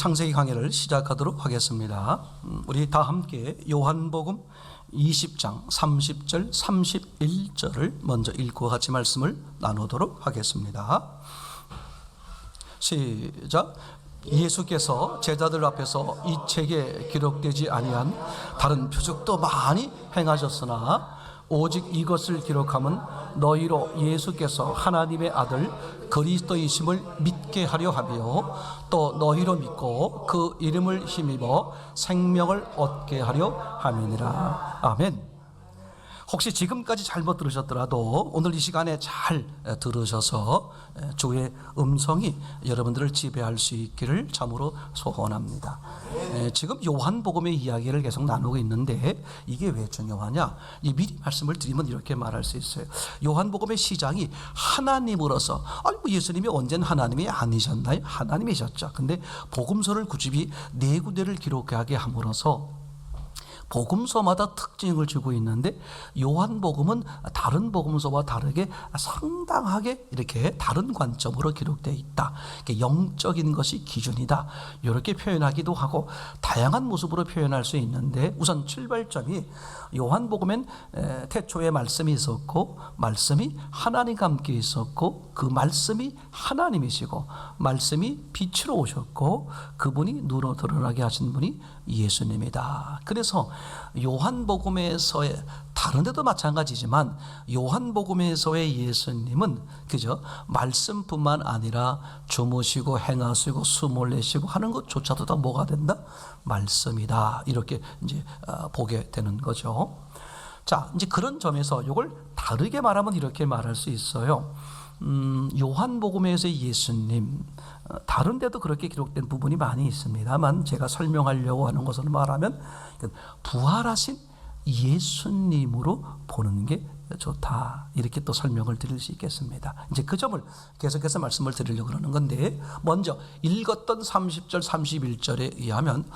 창세기 강의를 시작하도록 하겠습니다. 우리 다 함께 요한복음 20장 30절 31절을 먼저 읽고 같이 말씀을 나누도록 하겠습니다. 시작. 예수께서 제자들 앞에서 이 책에 기록되지 아니한 다른 표적도 많이 행하셨으나 오직 이것을 기록함은 너희로 예수께서 하나님의 아들 그리스도이심을 믿게 하려 하며 또 너희로 믿고 그 이름을 힘입어 생명을 얻게 하려 함이니라. 아멘. 혹시 지금까지 잘못 들으셨더라도 오늘 이 시간에 잘 들으셔서 주의 음성이 여러분들을 지배할 수 있기를 참으로 소원합니다. 지금 요한복음의 이야기를 계속 나누고 있는데 이게 왜 중요하냐? 미리 말씀을 드리면 이렇게 말할 수 있어요. 요한복음의 시작이 하나님으로서 예수님이 언젠 하나님이 아니셨나요? 하나님이셨죠. 근데 복음서를 구집이 네 군데를 기록하게 함으로써 복음서마다 특징을 주고 있는데 요한복음은 다른 복음서와 다르게 상당하게 이렇게 다른 관점으로 기록되어 있다. 영적인 것이 기준이다. 이렇게 표현하기도 하고 다양한 모습으로 표현할 수 있는데 우선 출발점이 요한복음엔 태초에 말씀이 있었고 말씀이 하나님과 함께 있었고 그 말씀이 하나님이시고 말씀이 빛으로 오셨고 그분이 눈으로 드러나게 하신 분이 예수님이다. 그래서 요한복음에서의 다른 데도 마찬가지지만 요한복음에서의 예수님은 그저 말씀뿐만 아니라 주무시고 행하시고 숨을 내쉬고 하는 것조차도 다 뭐가 된다? 말씀이다. 이렇게 이제 보게 되는 거죠. 자, 이제 그런 점에서 이걸 다르게 말하면 이렇게 말할 수 있어요. 요한복음에서의 예수님 다른 데도 그렇게 기록된 부분이 많이 있습니다만 제가 설명하려고 하는 것을 말하면 부활하신 예수님으로 보는 게 좋다. 이렇게 또 설명을 드릴 수 있겠습니다. 이제 그 점을 계속해서 말씀을 드리려고 그러는 건데 먼저 읽었던 30절 31절에 의하면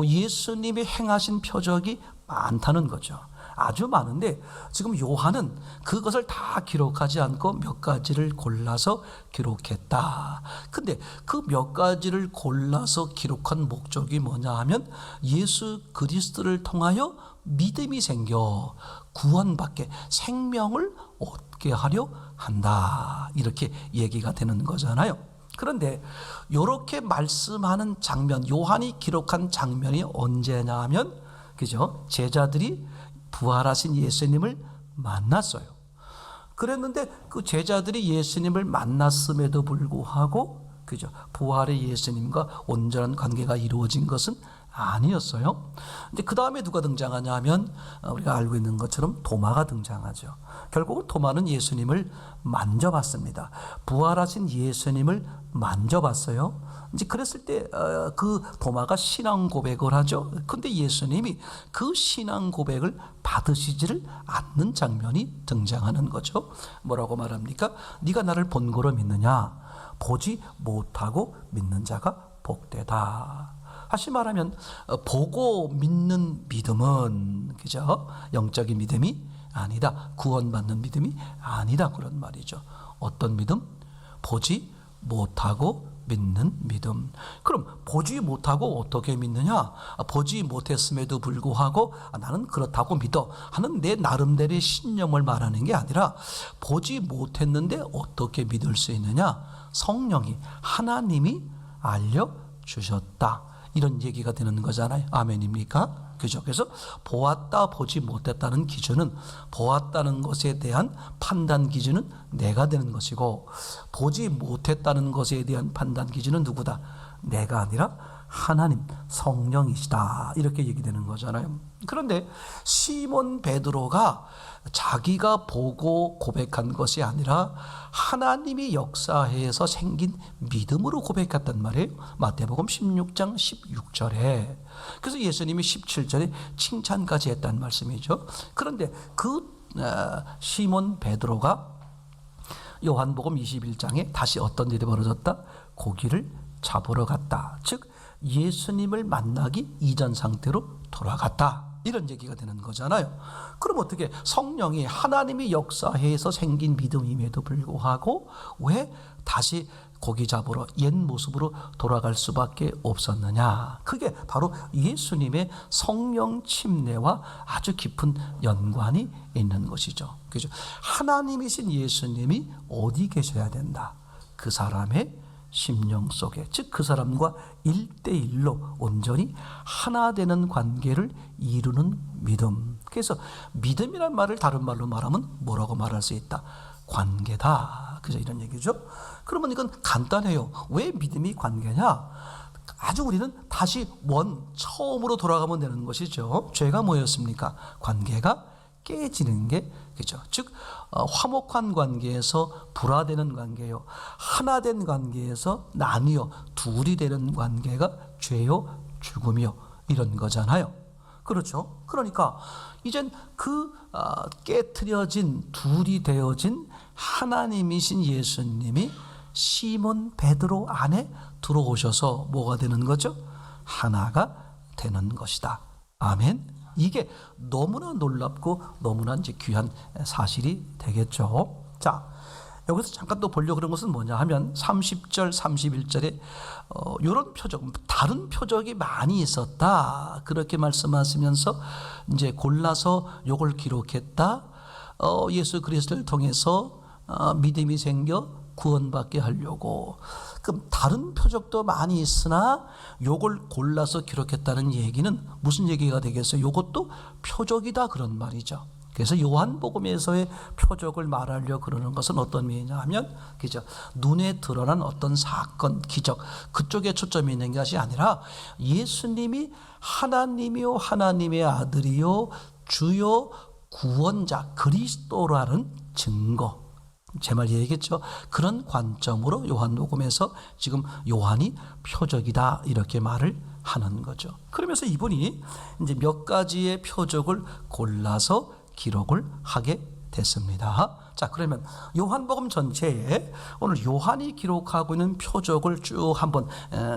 예수님이 행하신 표적이 많다는 거죠. 아주 많은데 지금 요한은 그것을 다 기록하지 않고 몇 가지를 골라서 기록했다. 근데 그 몇 가지를 골라서 기록한 목적이 뭐냐 하면 예수 그리스도를 통하여 믿음이 생겨 구원받게 생명을 얻게 하려 한다. 이렇게 얘기가 되는 거잖아요. 그런데 이렇게 말씀하는 장면, 요한이 기록한 장면이 언제냐 하면 그죠? 제자들이 부활하신 예수님을 만났어요. 그랬는데 그 제자들이 예수님을 만났음에도 불구하고 그죠? 부활의 예수님과 온전한 관계가 이루어진 것은 아니었어요. 근데 그 다음에 누가 등장하냐 하면 우리가 알고 있는 것처럼 도마가 등장하죠. 결국은 도마는 예수님을 만져봤습니다. 부활하신 예수님을 만져봤어요. 이제 그랬을 때 그 도마가 신앙 고백을 하죠. 근데 예수님이 그 신앙 고백을 받으시지를 않는 장면이 등장하는 거죠. 뭐라고 말합니까? 네가 나를 본 거로 믿느냐? 보지 못하고 믿는 자가 복되다. 다시 말하면 보고 믿는 믿음은 그죠? 영적인 믿음이 아니다. 구원받는 믿음이 아니다. 그런 말이죠. 어떤 믿음? 보지 못하고 믿는 믿음. 그럼 보지 못하고 어떻게 믿느냐? 보지 못했음에도 불구하고 나는 그렇다고 믿어 하는 내 나름대로의 신념을 말하는 게 아니라 보지 못했는데 어떻게 믿을 수 있느냐? 성령이 하나님이 알려주셨다. 이런 얘기가 되는 거잖아요. 아멘입니까? 그죠? 그래서 보았다 보지 못했다는 기준은 보았다는 것에 대한 판단 기준은 내가 되는 것이고 보지 못했다는 것에 대한 판단 기준은 누구다? 내가 아니라 하나님 성령이시다. 이렇게 얘기되는 거잖아요. 그런데 시몬 베드로가 자기가 보고 고백한 것이 아니라 하나님이 역사해서 생긴 믿음으로 고백했단 말이에요. 마태복음 16장 16절에. 그래서 예수님이 17절에 칭찬까지 했다는 말씀이죠. 그런데 그 시몬 베드로가 요한복음 21장에 다시 어떤 일이 벌어졌다? 고기를 잡으러 갔다. 즉 예수님을 만나기 이전 상태로 돌아갔다. 이런 얘기가 되는 거잖아요. 그럼 어떻게 성령이 하나님이 역사해서 생긴 믿음임에도 불구하고 왜 다시 고기 잡으러 옛 모습으로 돌아갈 수밖에 없었느냐? 그게 바로 예수님의 성령 침례와 아주 깊은 연관이 있는 것이죠. 그죠? 하나님이신 예수님이 어디 계셔야 된다? 그 사람의 심령 속에, 즉 그 사람과 1대1로 온전히 하나 되는 관계를 이루는 믿음. 그래서 믿음이란 말을 다른 말로 말하면 뭐라고 말할 수 있다? 관계다. 그죠? 이런 얘기죠. 그러면 이건 간단해요. 왜 믿음이 관계냐? 아주 우리는 다시 처음으로 돌아가면 되는 것이죠. 죄가 뭐였습니까? 관계가 깨지는 게, 그죠? 즉 화목한 관계에서 불화되는 관계요, 하나 된 관계에서 나뉘어 둘이 되는 관계가 죄요, 죽음이요, 이런 거잖아요. 그렇죠? 그러니까 이젠 그 깨트려진, 둘이 되어진 하나님이신 예수님이 시몬 베드로 안에 들어오셔서 뭐가 되는 거죠? 하나가 되는 것이다. 아멘. 이게 너무나 놀랍고 너무나 이제 귀한 사실이 되겠죠. 자, 여기서 잠깐 또 보려고 그런 것은 뭐냐 하면 30절, 31절에 이런 표적, 다른 표적이 많이 있었다. 그렇게 말씀하시면서 이제 골라서 요걸 기록했다. 예수 그리스도를 통해서 믿음이 생겨 구원받게 하려고. 그럼 다른 표적도 많이 있으나 요걸 골라서 기록했다는 얘기는 무슨 얘기가 되겠어요? 요것도 표적이다, 그런 말이죠. 그래서 요한복음에서의 표적을 말하려고 그러는 것은 어떤 의미냐 하면, 그죠? 눈에 드러난 어떤 사건, 기적, 그쪽에 초점이 있는 것이 아니라 예수님이 하나님이요, 하나님의 아들이요, 주요 구원자, 그리스도라는 증거, 제 말 이해겠죠? 그런 관점으로 요한복음에서 지금 요한이 표적이다, 이렇게 말을 하는 거죠. 그러면서 이분이 이제 몇 가지의 표적을 골라서 기록을 하게 됐습니다. 자, 그러면 요한복음 전체에 오늘 요한이 기록하고 있는 표적을 쭉 한번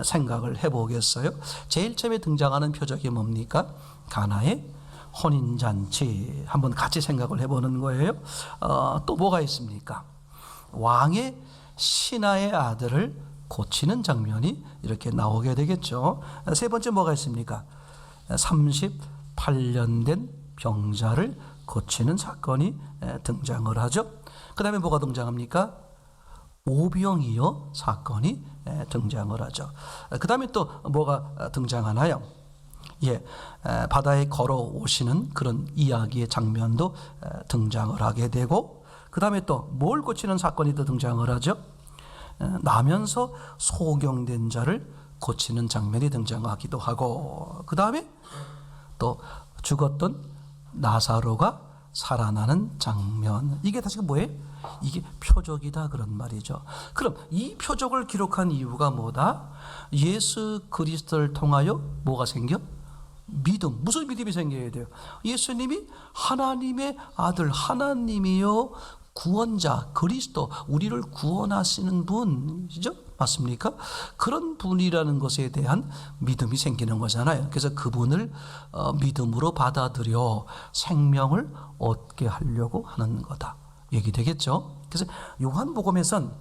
생각을 해보겠어요. 제일 처음에 등장하는 표적이 뭡니까? 가나의 혼인잔치. 한번 같이 생각을 해보는 거예요. 또 뭐가 있습니까? 왕의 신하의 아들을 고치는 장면이 이렇게 나오게 되겠죠. 세 번째 뭐가 있습니까? 38년 된 병자를 고치는 사건이 등장을 하죠. 그 다음에 뭐가 등장합니까? 오병이어 사건이 등장을 하죠. 그 다음에 또 뭐가 등장하나요? 바다에 걸어오시는 그런 이야기의 장면도 등장을 하게 되고, 그 다음에 또 뭘 고치는 사건이 또 등장을 하죠? 나면서 소경된 자를 고치는 장면이 등장하기도 하고, 그 다음에 또 죽었던 나사로가 살아나는 장면. 이게 다시 뭐예요? 이게 표적이다, 그런 말이죠. 그럼 이 표적을 기록한 이유가 뭐다? 예수 그리스도를 통하여 뭐가 생겨? 믿음. 무슨 믿음이 생겨야 돼요? 예수님이 하나님의 아들, 하나님이요 구원자, 그리스도, 우리를 구원하시는 분이죠? 맞습니까? 그런 분이라는 것에 대한 믿음이 생기는 거잖아요. 그래서 그분을 믿음으로 받아들여 생명을 얻게 하려고 하는 거다, 얘기 되겠죠? 그래서 요한복음에선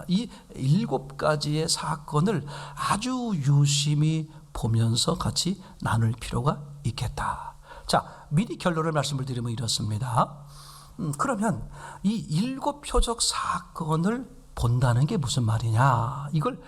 이 7가지의 사건을 아주 유심히 보면서 같이 나눌 필요가 있겠다. 자, 미리 결론을 말씀을 드리면 이렇습니다. 그러면 이 7표적 사건을 본다는 게 무슨 말이냐, 이걸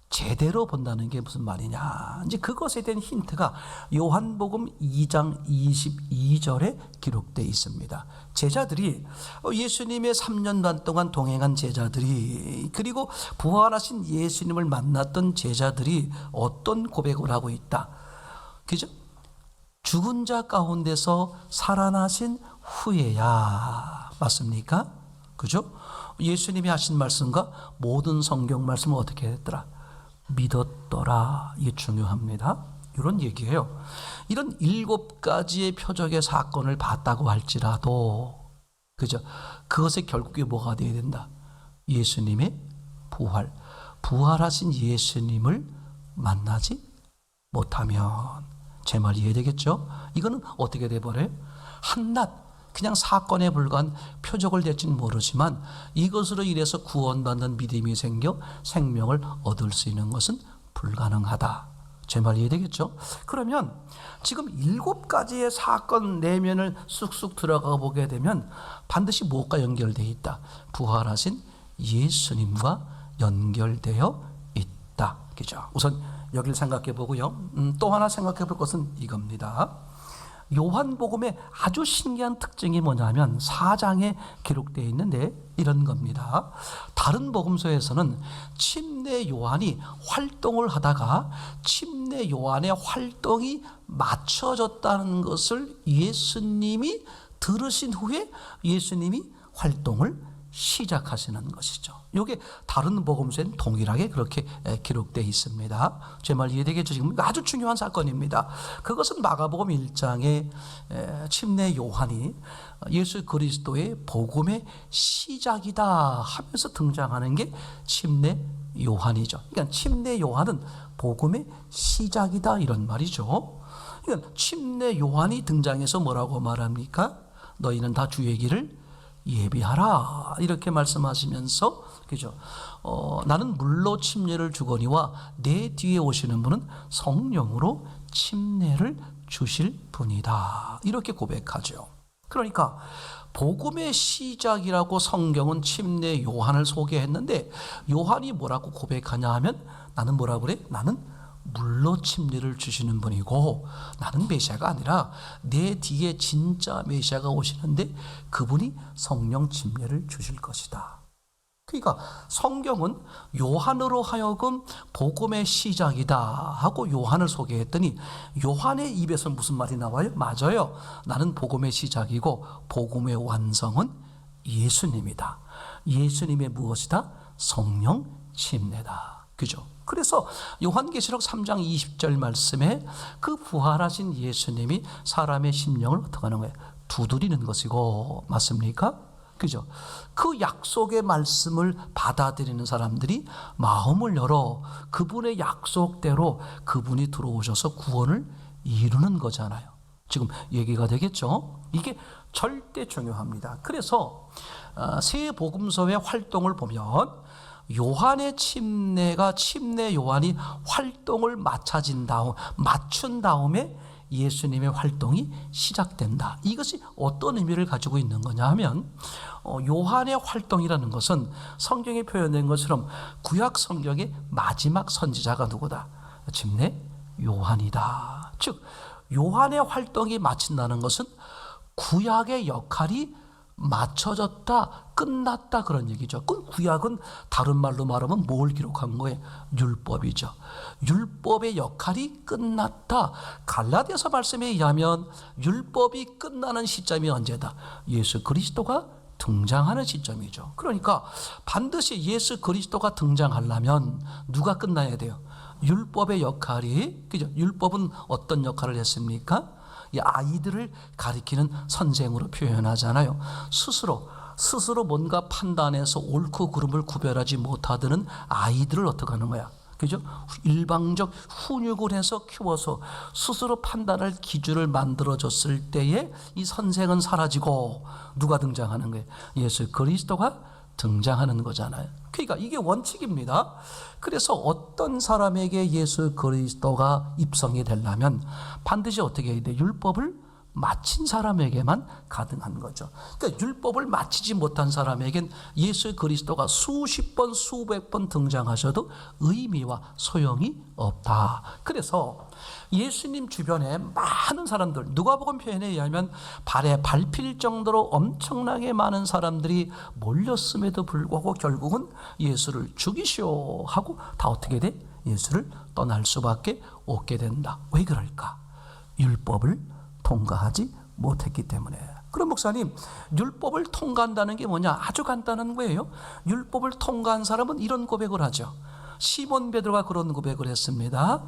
제대로 본다는 게 무슨 말이냐, 이제 그것에 대한 힌트가 요한복음 2장 22절에 기록되어 있습니다. 제자들이, 예수님의 3년 반 동안 동행한 제자들이, 그리고 부활하신 예수님을 만났던 제자들이 어떤 고백을 하고 있다, 그죠? 죽은 자 가운데서 살아나신 후에야. 맞습니까? 그죠? 예수님이 하신 말씀과 모든 성경 말씀은 어떻게 했더라? 믿었더라. 이게 중요합니다. 이런 얘기예요. 이런 7가지의 표적의 사건을 봤다고 할지라도, 그죠? 그것의 결국에 뭐가 되어야 된다? 예수님의 부활. 부활하신 예수님을 만나지 못하면, 제 말 이해되겠죠? 이거는 어떻게 돼버려요? 한낱 그냥 사건에 불과한 표적을 될지는 모르지만 이것으로 인해서 구원받는 믿음이 생겨 생명을 얻을 수 있는 것은 불가능하다. 제 말 이해되겠죠? 그러면 지금 7가지의 사건 내면을 쑥쑥 들어가 보게 되면 반드시 무엇과 연결되어 있다? 부활하신 예수님과 연결되어 있다. 그죠? 우선 여기를 생각해 보고요. 또 하나 생각해 볼 것은 이겁니다. 요한복음의 아주 신기한 특징이 뭐냐면 4장에 기록되어 있는데 이런 겁니다. 다른 복음서에서는 침례 요한이 활동을 하다가 침례 요한의 활동이 맞춰졌다는 것을 예수님이 들으신 후에 예수님이 활동을 시작하시는 것이죠. 이게 다른 복음서에는 동일하게 그렇게 기록되어 있습니다. 제 말 이해되겠죠? 지금 아주 중요한 사건입니다. 그것은 마가복음 1장에 침례 요한이 예수 그리스도의 복음의 시작이다 하면서 등장하는 게 침례 요한이죠. 그러니까 침례 요한은 복음의 시작이다 이런 말이죠. 그러니까 침례 요한이 등장해서 뭐라고 말합니까? 너희는 다 주의 길을 예비하라 이렇게 말씀하시면서 그죠? 나는 물로 침례를 주거니와 내 뒤에 오시는 분은 성령으로 침례를 주실 분이다 이렇게 고백하죠. 그러니까 복음의 시작이라고 성경은 침례 요한을 소개했는데 요한이 뭐라고 고백하냐 하면 나는 뭐라고 그래? 나는 물로 침례를 주시는 분이고 나는 메시아가 아니라 내 뒤에 진짜 메시아가 오시는데 그분이 성령 침례를 주실 것이다. 그러니까 성경은 요한으로 하여금 복음의 시작이다 하고 요한을 소개했더니 요한의 입에서 무슨 말이 나와요? 맞아요. 나는 복음의 시작이고 복음의 완성은 예수님이다. 예수님의 무엇이다? 성령 침례다. 그죠? 그래서 요한계시록 3장 20절 말씀에 그 부활하신 예수님이 사람의 심령을 어떻게 하는 거예요? 두드리는 것이고 맞습니까? 그죠? 그 약속의 말씀을 받아들이는 사람들이 마음을 열어 그분의 약속대로 그분이 들어오셔서 구원을 이루는 거잖아요. 지금 얘기가 되겠죠? 이게 절대 중요합니다. 그래서 새 복음서의 활동을 보면 요한의 침례가 침례 요한이 활동을 맞춘 다음에 예수님의 활동이 시작된다. 이것이 어떤 의미를 가지고 있는 거냐 하면 요한의 활동이라는 것은 성경에 표현된 것처럼 구약 성경의 마지막 선지자가 누구다? 침례 요한이다. 즉 요한의 활동이 마친다는 것은 구약의 역할이 맞춰졌다, 끝났다 그런 얘기죠. 그 구약은 다른 말로 말하면 뭘 기록한 거예요? 율법이죠. 율법의 역할이 끝났다. 갈라디아서 말씀에 의하면 율법이 끝나는 시점이 언제다? 예수 그리스도가 등장하는 시점이죠. 그러니까 반드시 예수 그리스도가 등장하려면 누가 끝나야 돼요? 율법의 역할이, 그죠? 율법은 어떤 역할을 했습니까? 이 아이들을 가리키는 선생으로 표현하잖아요. 스스로 뭔가 판단해서 옳고 그름을 구별하지 못하는 아이들을 어떻게 하는 거야? 그죠? 일방적 훈육을 해서 키워서 스스로 판단할 기준을 만들어줬을 때에 이 선생은 사라지고 누가 등장하는 거예요? 예수 그리스도가 등장하는 거잖아요. 그러니까 이게 원칙입니다. 그래서 어떤 사람에게 예수 그리스도가 입성이 되려면 반드시 어떻게 해야 돼? 율법을 마친 사람에게만 가능한 거죠. 그러니까 율법을 마치지 못한 사람에겐 예수 그리스도가 수십 번, 수백 번 등장하셔도 의미와 소용이 없다. 그래서 예수님 주변에 많은 사람들, 누가복음 표현에 의하면 발에 밟힐 정도로 엄청나게 많은 사람들이 몰렸음에도 불구하고 결국은 예수를 죽이시오 하고 다 어떻게 돼? 예수를 떠날 수밖에 없게 된다. 왜 그럴까? 율법을 통과하지 못했기 때문에. 그럼 목사님, 율법을 통과한다는 게 뭐냐? 아주 간단한 거예요. 율법을 통과한 사람은 이런 고백을 하죠. 시몬 베드로가 그런 고백을 했습니다.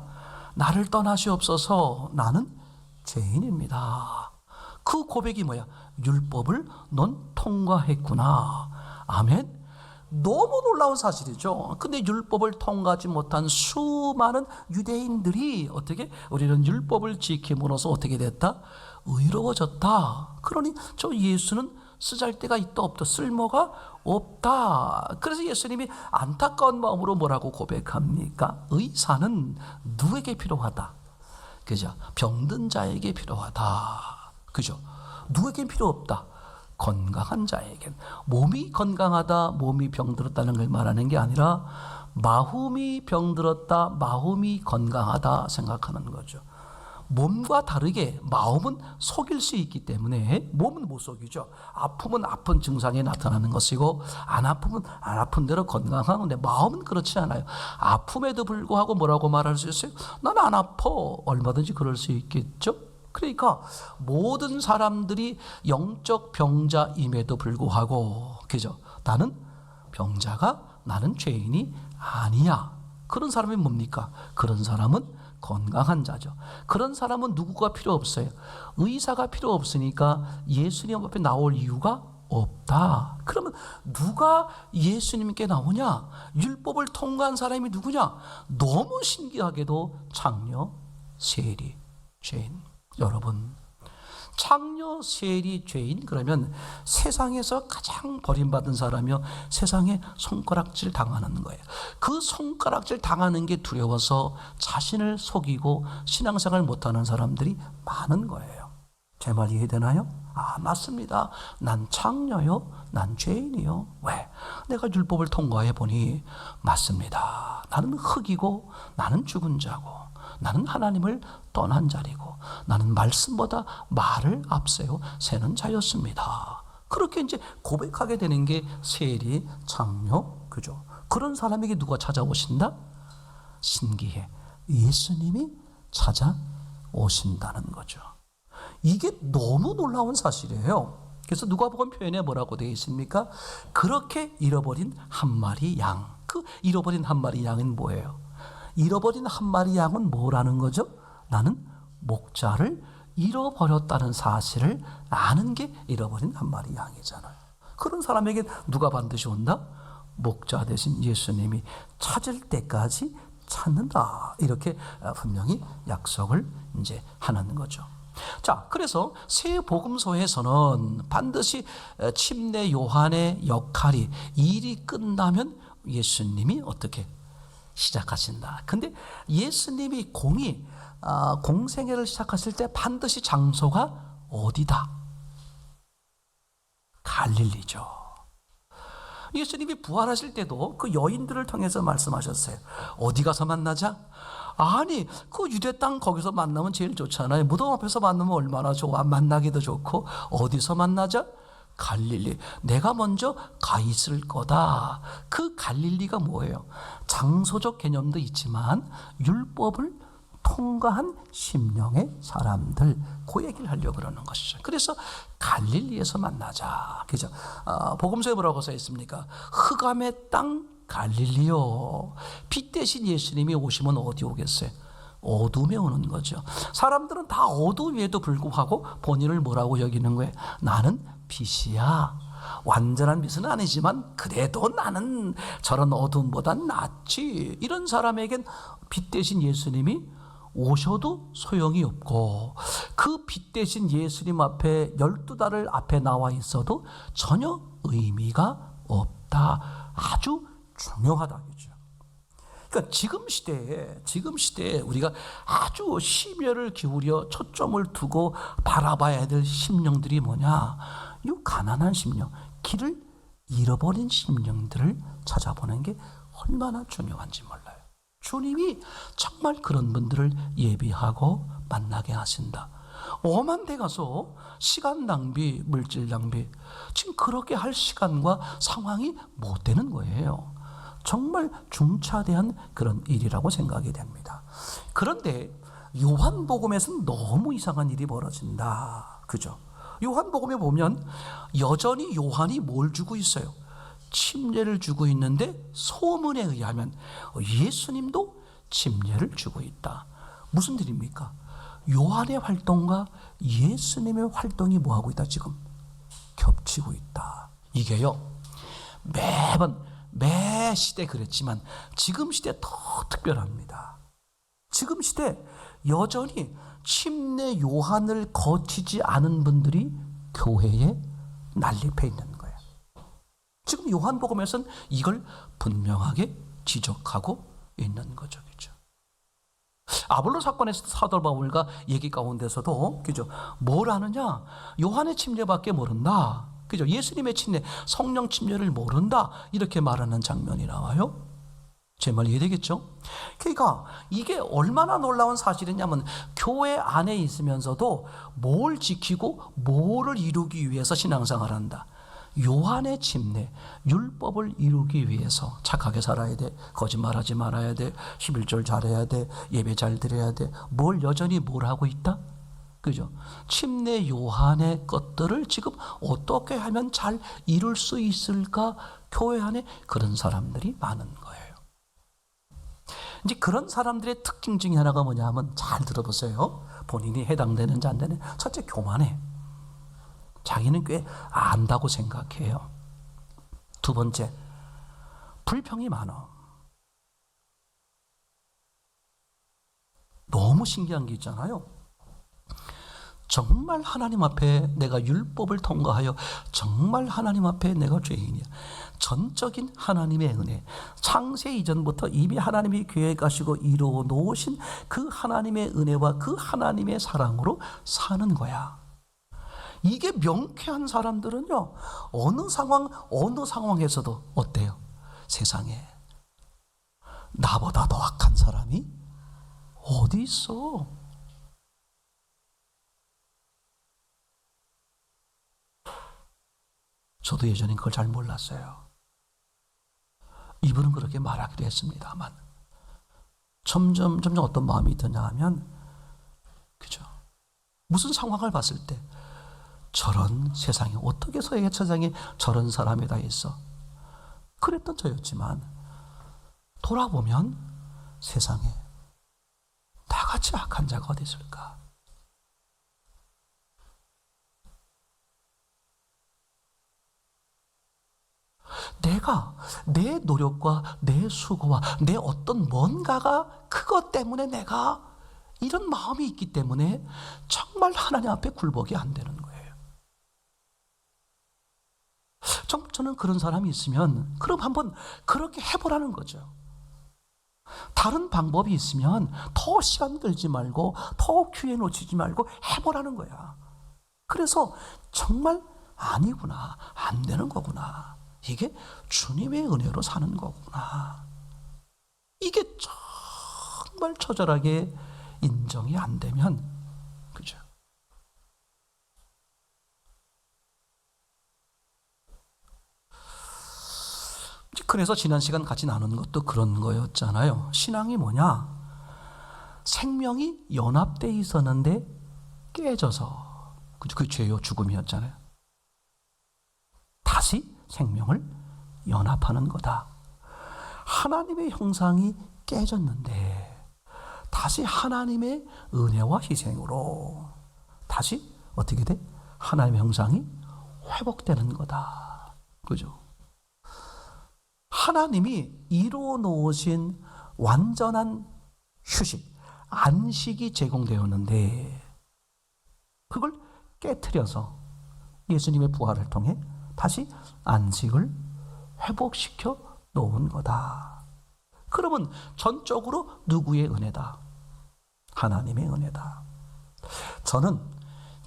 나를 떠나시옵소서, 나는 죄인입니다. 그 고백이 뭐야? 율법을 넌 통과했구나. 아멘. 너무 놀라운 사실이죠. 근데 율법을 통과하지 못한 수많은 유대인들이 어떻게 우리는 율법을 지킴으로써 어떻게 됐다? 의로워졌다. 그러니 저 예수는 쓰잘데가 있다 없다, 쓸모가 없다. 그래서 예수님이 안타까운 마음으로 뭐라고 고백합니까? 의사는 누구에게 필요하다? 그죠? 병든 자에게 필요하다. 그죠? 누구에겐 필요 없다. 건강한 자에겐. 몸이 건강하다, 몸이 병들었다는 걸 말하는 게 아니라 마음이 병들었다, 마음이 건강하다 생각하는 거죠. 몸과 다르게 마음은 속일 수 있기 때문에 몸은 못 속이죠. 아프면 아픈 증상이 나타나는 것이고 안 아프면 안 아픈 대로 건강한 건데 마음은 그렇지 않아요. 아픔에도 불구하고 뭐라고 말할 수 있어요? 난 안 아파. 얼마든지 그럴 수 있겠죠. 그러니까 모든 사람들이 영적 병자임에도 불구하고, 그죠? 나는 병자가, 나는 죄인이 아니야. 그런 사람이 뭡니까? 그런 사람은 건강한 자죠. 그런 사람은 누구가 필요 없어요. 의사가 필요 없으니까 예수님 앞에 나올 이유가 없다. 그러면 누가 예수님께 나오냐? 율법을 통과한 사람이 누구냐? 너무 신기하게도 창녀, 세리, 죄인. 여러분, 창녀, 세리, 죄인, 그러면 세상에서 가장 버림받은 사람이요, 세상에 손가락질 당하는 거예요. 그 손가락질 당하는 게 두려워서 자신을 속이고 신앙생활 못하는 사람들이 많은 거예요. 제 말 이해되나요? 아, 맞습니다. 난 창녀요, 난 죄인이요. 왜? 내가 율법을 통과해 보니 맞습니다. 나는 흙이고 나는 죽은 자고 나는 하나님을 떠난 자리고 나는 말씀보다 말을 앞세워 세는 자였습니다. 그렇게 이제 고백하게 되는 게 세리, 창녀, 그죠? 그런 사람에게 누가 찾아오신다? 신기해. 예수님이 찾아오신다는 거죠. 이게 너무 놀라운 사실이에요. 그래서 누가복음 표현에 뭐라고 되어 있습니까? 그렇게 잃어버린 한 마리 양. 그 잃어버린 한 마리 양은 뭐예요? 잃어버린 한 마리 양은 뭐라는 거죠? 나는 목자를 잃어버렸다는 사실을 아는 게 잃어버린 한 마리 양이잖아요. 그런 사람에게 누가 반드시 온다? 목자 대신 예수님이 찾을 때까지 찾는다. 이렇게 분명히 약속을 이제 하는 거죠. 자, 그래서 새 복음서에서는 반드시 침례 요한의 역할이, 일이 끝나면 예수님이 어떻게 시작하신다. 근데 예수님이 공생애를 시작하실 때 반드시 장소가 어디다? 갈릴리죠. 예수님이 부활하실 때도 그 여인들을 통해서 말씀하셨어요. 어디 가서 만나자? 아니, 그 유대 땅 거기서 만나면 제일 좋잖아요. 무덤 앞에서 만나면 얼마나 좋아. 만나기도 좋고. 어디서 만나자? 갈릴리. 내가 먼저 가 있을 거다. 그 갈릴리가 뭐예요? 장소적 개념도 있지만 율법을 통과한 심령의 사람들, 그 얘기를 하려고 그러는 것이죠. 그래서 갈릴리에서 만나자. 그죠? 복음서에 뭐라고 써 있습니까? 흑암의 땅 갈릴리요. 빛 대신 예수님이 오시면 어디 오겠어요? 어둠에 오는 거죠. 사람들은 다 어둠에도 불구하고 본인을 뭐라고 여기는 거예요? 나는 빛이야. 완전한 빛은 아니지만 그래도 나는 저런 어둠보단 낫지. 이런 사람에겐 빛 대신 예수님이 오셔도 소용이 없고, 그 빛 대신 예수님 앞에 12달을 앞에 나와 있어도 전혀 의미가 없다. 아주 중요하다. 그죠? 그러니까 지금 시대에 우리가 아주 심혈을 기울여 초점을 두고 바라봐야 될 심령들이 뭐냐? 이 가난한 심령, 길을 잃어버린 심령들을 찾아보는 게 얼마나 중요한지 몰라요. 주님이 정말 그런 분들을 예비하고 만나게 하신다. 엄한 데 가서 시간 낭비, 물질 낭비, 지금 그렇게 할 시간과 상황이 못 되는 거예요. 정말 중차대한 그런 일이라고 생각이 됩니다. 그런데 요한복음에서는 너무 이상한 일이 벌어진다. 그죠? 요한복음에 보면 여전히 요한이 뭘 주고 있어요? 침례를 주고 있는데 소문에 의하면 예수님도 침례를 주고 있다. 무슨 일입니까? 요한의 활동과 예수님의 활동이 뭐하고 있다? 지금 겹치고 있다. 이게요, 매 시대 그랬지만 지금 시대 더 특별합니다. 지금 시대 여전히 침례 요한을 거치지 않은 분들이 교회에 난립해 있는 거예요. 지금 요한복음에서는 이걸 분명하게 지적하고 있는 거죠. 그죠? 아볼로 사건에서 사도 바울과 얘기 가운데서도, 그죠? 뭘 아느냐? 요한의 침례밖에 모른다. 그죠? 예수님의 침례, 성령 침례를 모른다. 이렇게 말하는 장면이 나와요. 제 말 이해되겠죠? 그러니까 이게 얼마나 놀라운 사실이냐면, 교회 안에 있으면서도 뭘 지키고 뭐를 이루기 위해서 신앙생활을 한다. 요한의 침례, 율법을 이루기 위해서 착하게 살아야 돼, 거짓말하지 말아야 돼, 11절 잘해야 돼, 예배 잘 드려야 돼. 뭘 여전히 뭘 하고 있다? 그죠? 침례 요한의 것들을 지금 어떻게 하면 잘 이룰 수 있을까? 교회 안에 그런 사람들이 많은 거예요. 이제 그런 사람들의 특징 중에 하나가 뭐냐 하면, 잘 들어보세요. 본인이 해당되는지 안 되는지. 첫째, 교만해. 자기는 꽤 안다고 생각해요. 두 번째, 불평이 많아. 너무 신기한 게 있잖아요. 정말 하나님 앞에 내가 율법을 통과하여 정말 하나님 앞에 내가 죄인이야. 전적인 하나님의 은혜, 창세 이전부터 이미 하나님이 계획하시고 이루어 놓으신 그 하나님의 은혜와 그 하나님의 사랑으로 사는 거야. 이게 명쾌한 사람들은요, 어느 상황에서도 어때요? 세상에 나보다 더 악한 사람이 어디 있어? 저도 예전엔 그걸 잘 몰랐어요. 이분은 그렇게 말하기도 했습니다만, 점점 어떤 마음이 드냐 하면, 그죠? 무슨 상황을 봤을 때, 저런 세상에, 어떻게 세상에 저런 사람이 다 있어? 그랬던 저였지만, 돌아보면 세상에 나같이 악한 자가 어디 있을까? 내가 내 노력과 내 수고와 내 어떤 뭔가가, 그것 때문에 내가 이런 마음이 있기 때문에 정말 하나님 앞에 굴복이 안 되는 거예요. 저는 그런 사람이 있으면, 그럼 한번 그렇게 해보라는 거죠. 다른 방법이 있으면 더 시간 끌지 말고, 더 기회 놓치지 말고 해보라는 거야. 그래서 정말 아니구나, 안 되는 거구나, 이게 주님의 은혜로 사는 거구나, 이게 정말 처절하게 인정이 안 되면, 그죠? 그래서 지난 시간 같이 나눈 것도 그런 거였잖아요. 신앙이 뭐냐? 생명이 연합되어 있었는데 깨져서, 그 죄요, 죽음이었잖아요. 다시 생명을 연합하는 거다. 하나님의 형상이 깨졌는데 다시 하나님의 은혜와 희생으로 다시 어떻게 돼? 하나님의 형상이 회복되는 거다. 그죠? 하나님이 이루어 놓으신 완전한 휴식, 안식이 제공되었는데, 그걸 깨트려서 예수님의 부활을 통해 다시 안식을 회복시켜 놓은 거다. 그러면 전적으로 누구의 은혜다? 하나님의 은혜다. 저는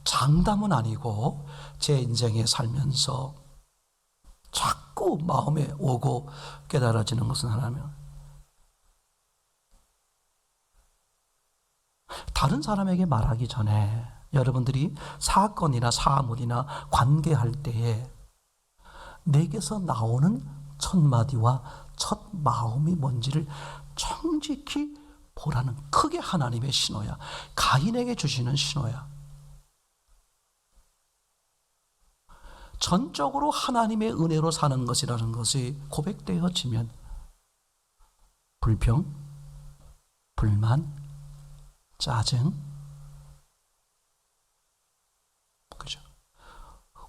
장담은 아니고 제 인생에 살면서 자꾸 마음에 오고 깨달아지는 것은 하나면, 다른 사람에게 말하기 전에 여러분들이 사건이나 사물이나 관계할 때에 내게서 나오는 첫 마디와 첫 마음이 뭔지를 정직히 보라는, 크게 하나님의 신호야. 가인에게 주시는 신호야. 전적으로 하나님의 은혜로 사는 것이라는 것이 고백되어지면 불평, 불만, 짜증, 그죠?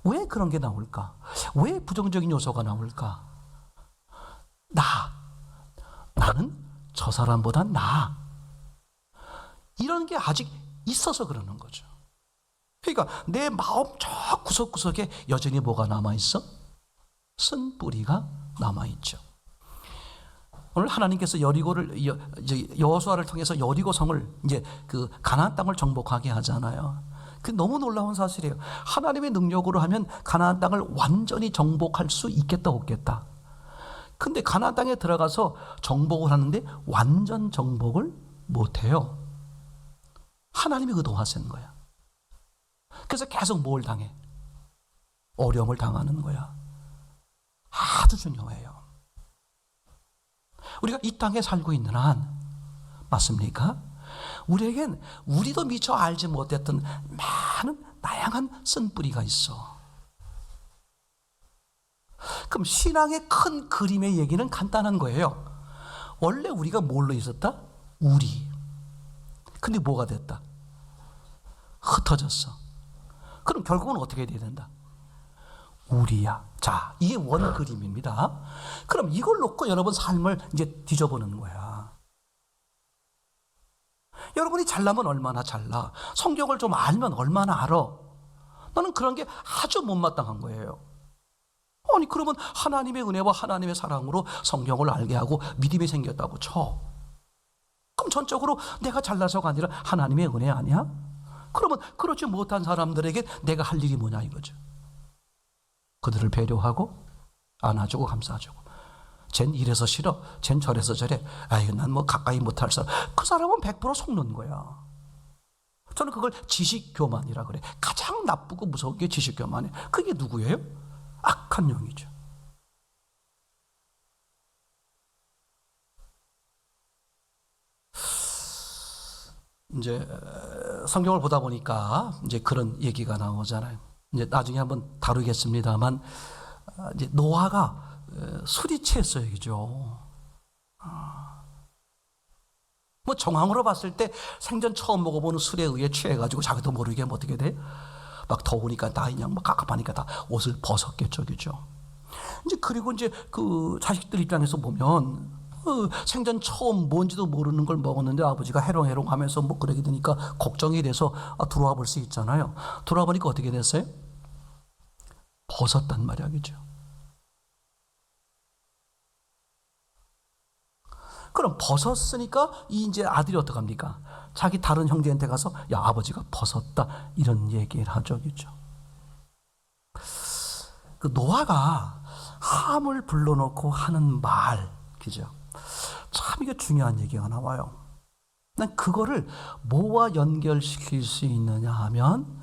왜 그런 게 나올까? 왜 부정적인 요소가 나올까? 나는 저 사람보다 이런 게 아직 있어서 그러는 거죠. 그러니까 내 마음 저 구석구석에 여전히 뭐가 남아있어? 쓴 뿌리가 남아있죠. 오늘 하나님께서 여호수아를 통해서 여리고 성을 이제 그 가나안 땅을 정복하게 하잖아요. 그 너무 놀라운 사실이에요. 하나님의 능력으로 하면 가나안 땅을 완전히 정복할 수 있겠다 없겠다. 근데 가나안 땅에 들어가서 정복을 하는데 완전 정복을 못해요. 하나님이 그 도와주는 거야. 그래서 계속 뭘 당해? 어려움을 당하는 거야. 아주 중요해요. 우리가 이 땅에 살고 있는 한, 맞습니까? 우리에겐 우리도 미처 알지 못했던 많은 다양한 쓴뿌리가 있어. 그럼 신앙의 큰 그림의 얘기는 간단한 거예요. 원래 우리가 뭘로 있었다? 우리. 근데 뭐가 됐다? 흩어졌어. 그럼 결국은 어떻게 돼야 된다? 우리야. 자, 이게 원 그림입니다. 그럼 이걸 놓고 여러분 삶을 이제 뒤져보는 거야. 여러분이 잘나면 얼마나 잘나? 성경을 좀 알면 얼마나 알아? 나는 그런 게 아주 못마땅한 거예요. 아니, 그러면 하나님의 은혜와 하나님의 사랑으로 성경을 알게 하고 믿음이 생겼다고 쳐. 그럼 전적으로 내가 잘나서가 아니라 하나님의 은혜 아니야? 그러면 그렇지 못한 사람들에게 내가 할 일이 뭐냐 이거죠. 그들을 배려하고 안아주고 감싸주고. 쟨 이래서 싫어, 쟨 저래서 저래. 아유, 난 뭐 가까이 못할 사람. 그 사람은 100% 속는 거야. 저는 그걸 지식교만이라 그래. 가장 나쁘고 무서운 게 지식교만이에요. 그게 누구예요? 악한 영이죠. 이제 성경을 보다 보니까 이제 그런 얘기가 나오잖아요. 이제 나중에 한번 다루겠습니다만, 이제 노아가 술이 취했어요, 그죠? 뭐 정황으로 봤을 때 생전 처음 먹어보는 술에 의해 취해가지고 자기도 모르게 뭐 어떻게 돼? 막 더우니까 다 그냥 막 깝깝하니까 다 옷을 벗었겠죠, 그죠? 이제 그리고 이제 그 자식들 입장에서 보면 생전 처음 뭔지도 모르는 걸 먹었는데 아버지가 해롱해롱 하면서 뭐 그러게 되니까 걱정이 돼서 들어와 볼 수 있잖아요. 들어와 보니까 어떻게 됐어요? 벗었단 말이야, 그죠? 그럼 벗었으니까 이제 아들이 어떡합니까? 자기 다른 형제한테 가서 야, 아버지가 벗었다 이런 얘기를 하죠, 그죠? 그 노아가 함을 불러놓고 하는 말, 그죠? 참 이게 중요한 얘기가 나와요. 난 그거를 뭐와 연결시킬 수 있느냐 하면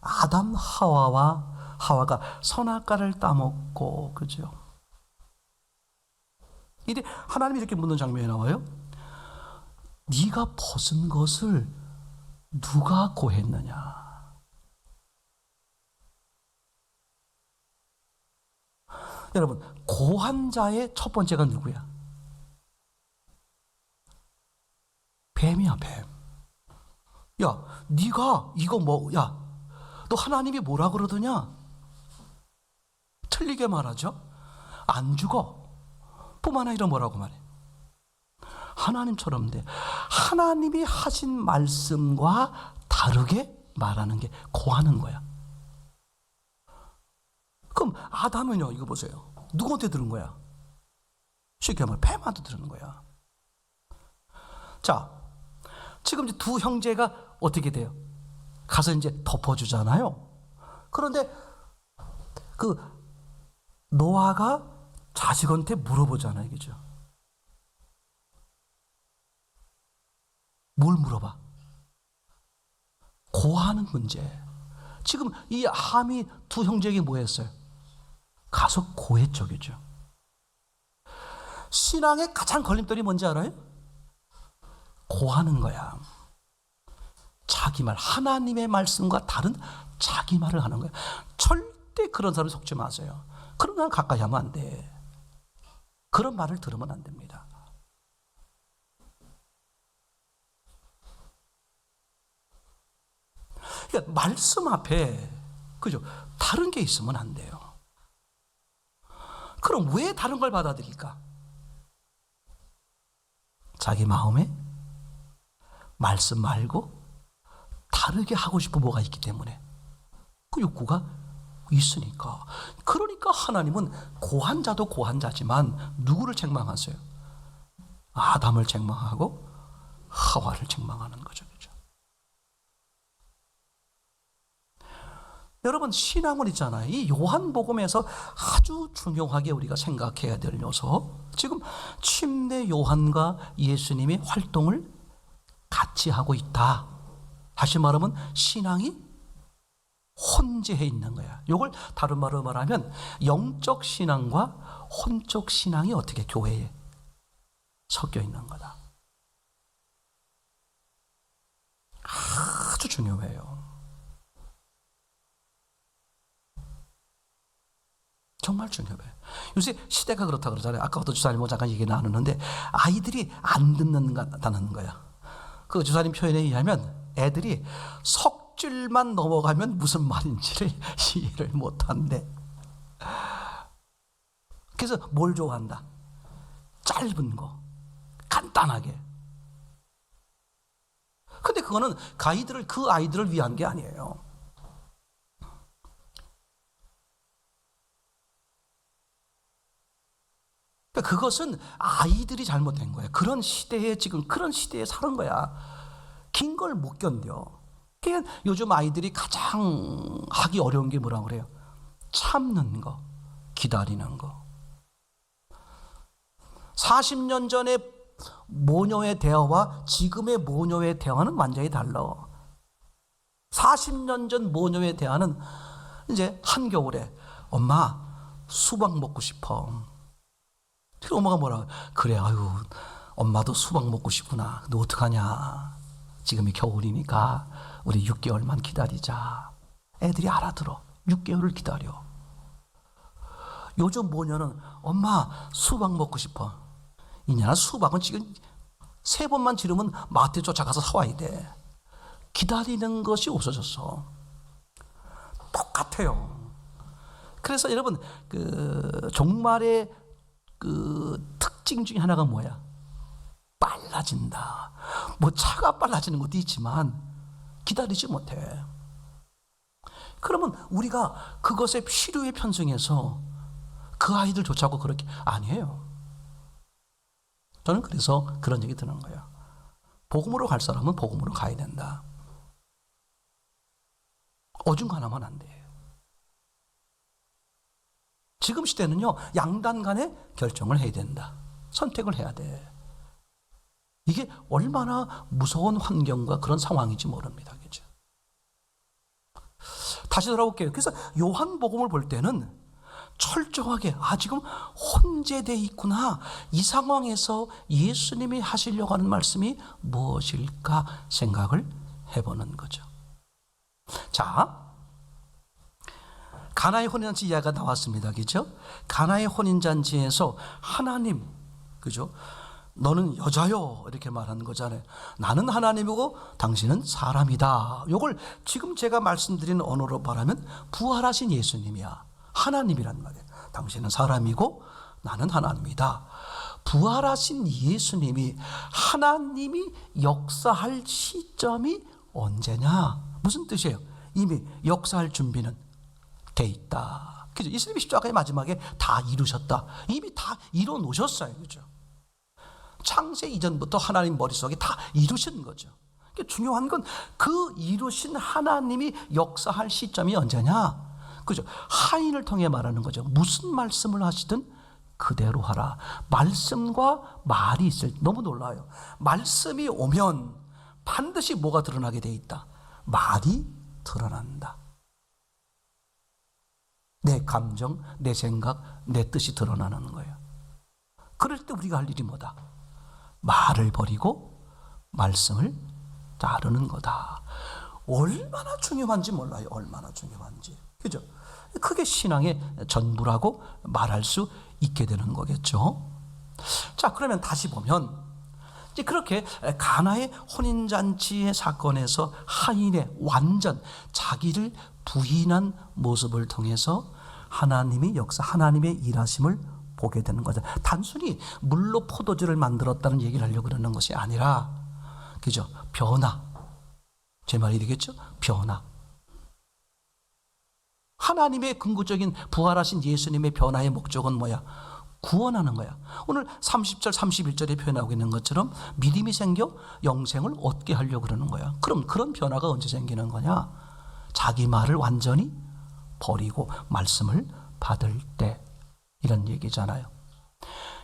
아담 하와가 선악과를 따먹고, 그죠? 이제 하나님이 이렇게 묻는 장면이 나와요. 네가 벗은 것을 누가 고했느냐? 여러분, 고한 자의 첫 번째가 누구야? 뱀이야, 뱀. 야, 네가 이거 뭐, 야, 너 하나님이 뭐라 그러더냐? 틀리게 말하죠. 안 죽어. 뿐만 아니라 뭐라고 말해? 하나님처럼 돼. 하나님이 하신 말씀과 다르게 말하는 게 고하는 거야. 그럼 아담은요, 이거 보세요. 누구한테 들은 거야? 쉽게 말하면 뱀한테 들은 거야. 자, 지금 이제 두 형제가 어떻게 돼요? 가서 이제 덮어주잖아요. 그런데 그 노아가 자식한테 물어보잖아요, 그죠? 뭘 물어봐? 고하는 문제. 지금 이 함이 두 형제에게 뭐 했어요? 가서 고했죠, 그죠? 신앙의 가장 걸림돌이 뭔지 알아요? 고하는 거야. 자기 말, 하나님의 말씀과 다른 자기 말을 하는 거야. 절대 그런 사람에 속지 마세요. 그런 사람 가까이 하면 안 돼. 그런 말을 들으면 안 됩니다. 그러니까 말씀 앞에, 그죠? 다른 게 있으면 안 돼요. 그럼 왜 다른 걸 받아들일까? 자기 마음에 말씀 말고 다르게 하고 싶은 뭐가 있기 때문에 그 욕구가 있으니까. 그러니까 하나님은 고한자도 고한자지만 누구를 책망하세요? 아담을 책망하고 하와를 책망하는 거죠. 그렇죠? 여러분, 신앙은 있잖아요. 이 요한복음에서 아주 중요하게 우리가 생각해야 될 요소, 지금 침례 요한과 예수님이 활동을 같이 하고 있다. 다시 말하면 신앙이 혼재해 있는 거야. 이걸 다른 말로 말하면 영적 신앙과 혼적 신앙이 어떻게 교회에 섞여 있는 거다. 아주 중요해요. 정말 중요해요. 요새 시대가 그렇다 그러잖아요. 아까부터 주사님하고 잠깐 얘기 나누는데 아이들이 안 듣는다는 거야. 그 주사님 표현에 의하면 애들이 석줄만 넘어가면 무슨 말인지를 이해를 못한대. 그래서 뭘 좋아한다? 짧은 거, 간단하게. 근데 그거는 그 아이들을 위한 게 아니에요. 그것은 아이들이 잘못된 거야. 그런 시대에 사는 거야. 긴 걸 못 견뎌. 그러니까 요즘 아이들이 가장 하기 어려운 게 뭐라고 그래요? 참는 거, 기다리는 거. 40년 전에 모녀의 대화와 지금의 모녀의 대화는 완전히 달라. 40년 전 모녀의 대화는 이제 한겨울에 엄마 수박 먹고 싶어. 그래서 엄마가 뭐라고? 그래, 아유, 엄마도 수박 먹고 싶구나. 너 어떡하냐? 지금이 겨울이니까 우리 6개월만 기다리자. 애들이 알아들어. 6개월을 기다려. 요즘 모녀는 엄마 수박 먹고 싶어. 이년아 수박은 지금 3번만 지르면 마트에 쫓아가서 사와야 돼. 기다리는 것이 없어졌어. 똑같아요. 그래서 여러분, 그 종말의 그 특징 중에 하나가 뭐야? 빨라진다. 뭐 차가 빨라지는 것도 있지만 기다리지 못해. 그러면 우리가 그것에 필요에 편승해서 그 아이들 쫓아오고 그렇게 아니에요. 저는 그래서 그런 얘기 드는 거예요. 복음으로 갈 사람은 복음으로 가야 된다. 어중간하면 안 돼. 지금 시대는요, 양단 간에 결정을 해야 된다. 선택을 해야 돼. 이게 얼마나 무서운 환경과 그런 상황인지 모릅니다. 그죠? 다시 돌아올게요. 그래서 요한복음을 볼 때는 철저하게 지금 혼재되어 있구나. 이 상황에서 예수님이 하시려고 하는 말씀이 무엇일까 생각을 해보는 거죠. 자, 가나의 혼인잔치 이야기가 나왔습니다. 그죠? 가나의 혼인잔치에서 하나님, 그죠? 너는 여자요 이렇게 말하는 거잖아요. 나는 하나님이고 당신은 사람이다. 이걸 지금 제가 말씀드린 언어로 말하면 부활하신 예수님이야. 하나님이란 말이에요. 당신은 사람이고 나는 하나님이다. 부활하신 예수님이 하나님이 역사할 시점이 언제냐? 무슨 뜻이에요? 이미 역사할 준비는 돼 있다. 그죠? 예수님이 십자가의 마지막에 다 이루셨다. 이미 다 이뤄 놓으셨어요. 그죠? 창세 이전부터 하나님 머릿속에 다 이루신 거죠. 중요한 건 그 이루신 하나님이 역사할 시점이 언제냐? 그죠? 하인을 통해 말하는 거죠. 무슨 말씀을 하시든 그대로 하라. 말씀과 말이 있을 때 너무 놀라요. 말씀이 오면 반드시 뭐가 드러나게 돼 있다. 말이 드러난다. 내 감정, 내 생각, 내 뜻이 드러나는 거예요. 그럴 때 우리가 할 일이 뭐다? 말을 버리고 말씀을 따르는 거다. 얼마나 중요한지 몰라요. 얼마나 중요한지. 그죠? 그게 신앙의 전부라고 말할 수 있게 되는 거겠죠. 자, 그러면 다시 보면 이제 그렇게 가나의 혼인잔치의 사건에서 하인의 완전 자기를 부인한 모습을 통해서 하나님의 역사, 하나님의 일하심을 보게 되는 거죠. 단순히 물로 포도주를 만들었다는 얘기를 하려고 그러는 것이 아니라, 그죠? 변화, 제 말이 되겠죠? 변화. 하나님의 근거적인 부활하신 예수님의 변화의 목적은 뭐야? 구원하는 거야. 오늘 30절 31절에 표현하고 있는 것처럼 믿음이 생겨 영생을 얻게 하려고 그러는 거야. 그럼 그런 변화가 언제 생기는 거냐? 자기 말을 완전히 버리고 말씀을 받을 때, 이런 얘기잖아요.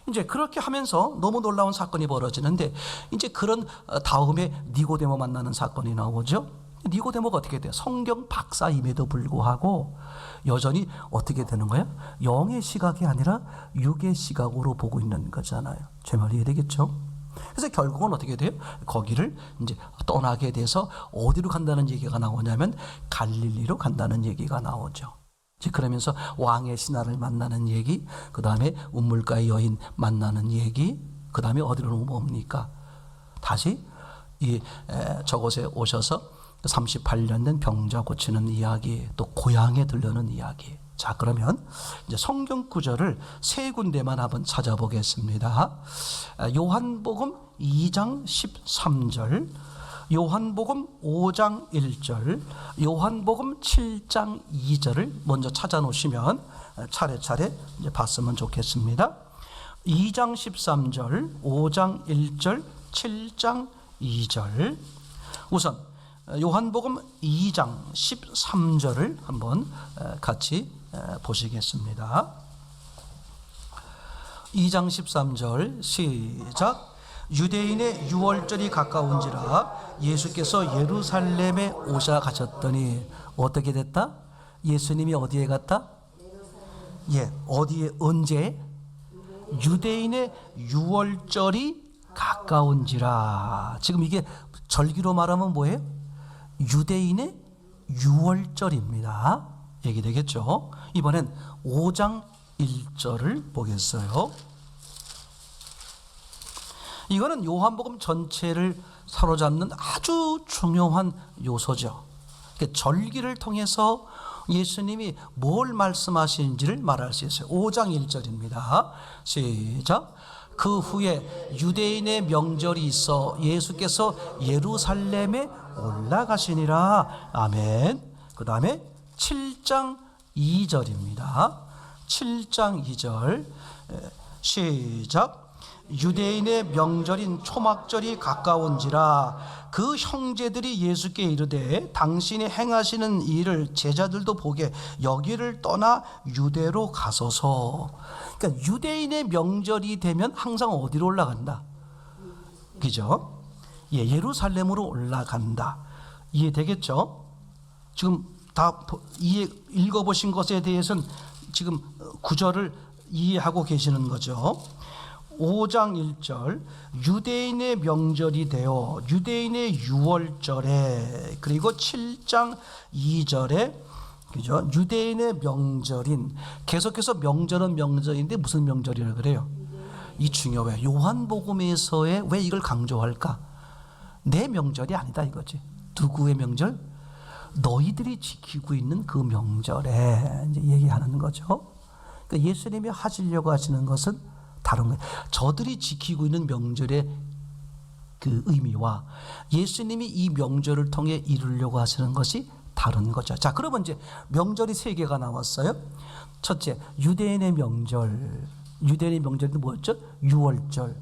이제 그렇게 하면서 너무 놀라운 사건이 벌어지는데, 이제 그런 다음에 니고데모 만나는 사건이 나오죠. 니고데모가 어떻게 돼요? 성경 박사임에도 불구하고 여전히 어떻게 되는 거야? 영의 시각이 아니라 육의 시각으로 보고 있는 거잖아요. 제 말이 이해되겠죠? 그래서 결국은 어떻게 돼요? 거기를 이제 떠나게 돼서 어디로 간다는 얘기가 나오냐면 갈릴리로 간다는 얘기가 나오죠. 그러면서 왕의 신하를 만나는 얘기, 그 다음에 운물가의 여인 만나는 얘기, 그 다음에 어디로 옵니까? 다시 저곳에 오셔서 38년 된 병자 고치는 이야기, 또 고향에 들르는 이야기. 자, 그러면 이제 성경 구절을 세 군데만 한번 찾아보겠습니다. 요한복음 2장 13절, 요한복음 5장 1절, 요한복음 7장 2절을 먼저 찾아 놓으시면 차례차례 이제 봤으면 좋겠습니다. 2장 13절, 5장 1절, 7장 2절. 우선 요한복음 2장 13절을 한번 같이 보시겠습니다. 2장 13절 시작. 유대인의 유월절이 가까운지라 예수께서 예루살렘에 오셔 가셨더니 어떻게 됐다? 예수님이 어디에 갔다? 어디에, 언제? 유대인의 유월절이 가까운지라. 지금 이게 절기로 말하면 뭐예요? 유대인의 유월절입니다. 얘기되겠죠? 이번엔 5장 1절을 보겠어요. 이거는 요한복음 전체를 사로잡는 아주 중요한 요소죠. 절기를 통해서 예수님이 뭘 말씀하시는지를 말할 수 있어요. 5장 1절입니다. 시작. 그 후에 유대인의 명절이 있어 예수께서 예루살렘에 올라가시니라. 아멘. 그 다음에 7장 2절입니다. 7장 2절 시작. 유대인의 명절인 초막절이 가까운지라 그 형제들이 예수께 이르되 당신이 행하시는 일을 제자들도 보게 여기를 떠나 유대로 가소서. 그러니까 유대인의 명절이 되면 항상 어디로 올라간다? 그죠? 예루살렘으로 올라간다. 이해되겠죠? 지금 다 읽어보신 것에 대해서는 지금 구절을 이해하고 계시는 거죠. 5장 1절 유대인의 명절이 되어 유대인의 유월절에, 그리고 7장 2절에 그죠? 유대인의 명절인, 계속해서 명절은 명절인데 무슨 명절이라 그래요? 이 중요해요. 요한복음에서의 왜 이걸 강조할까? 내 명절이 아니다 이거지. 누구의 명절? 너희들이 지키고 있는 그 명절에 이제 얘기하는 거죠. 그러니까 예수님이 하시려고 하시는 것은 다른 거예요. 저들이 지키고 있는 명절의 그 의미와 예수님이 이 명절을 통해 이루려고 하시는 것이 다른 거죠. 자, 그러면 이제 명절이 세 개가 나왔어요. 첫째, 유대인의 명절. 유대인의 명절이 뭐였죠? 유월절.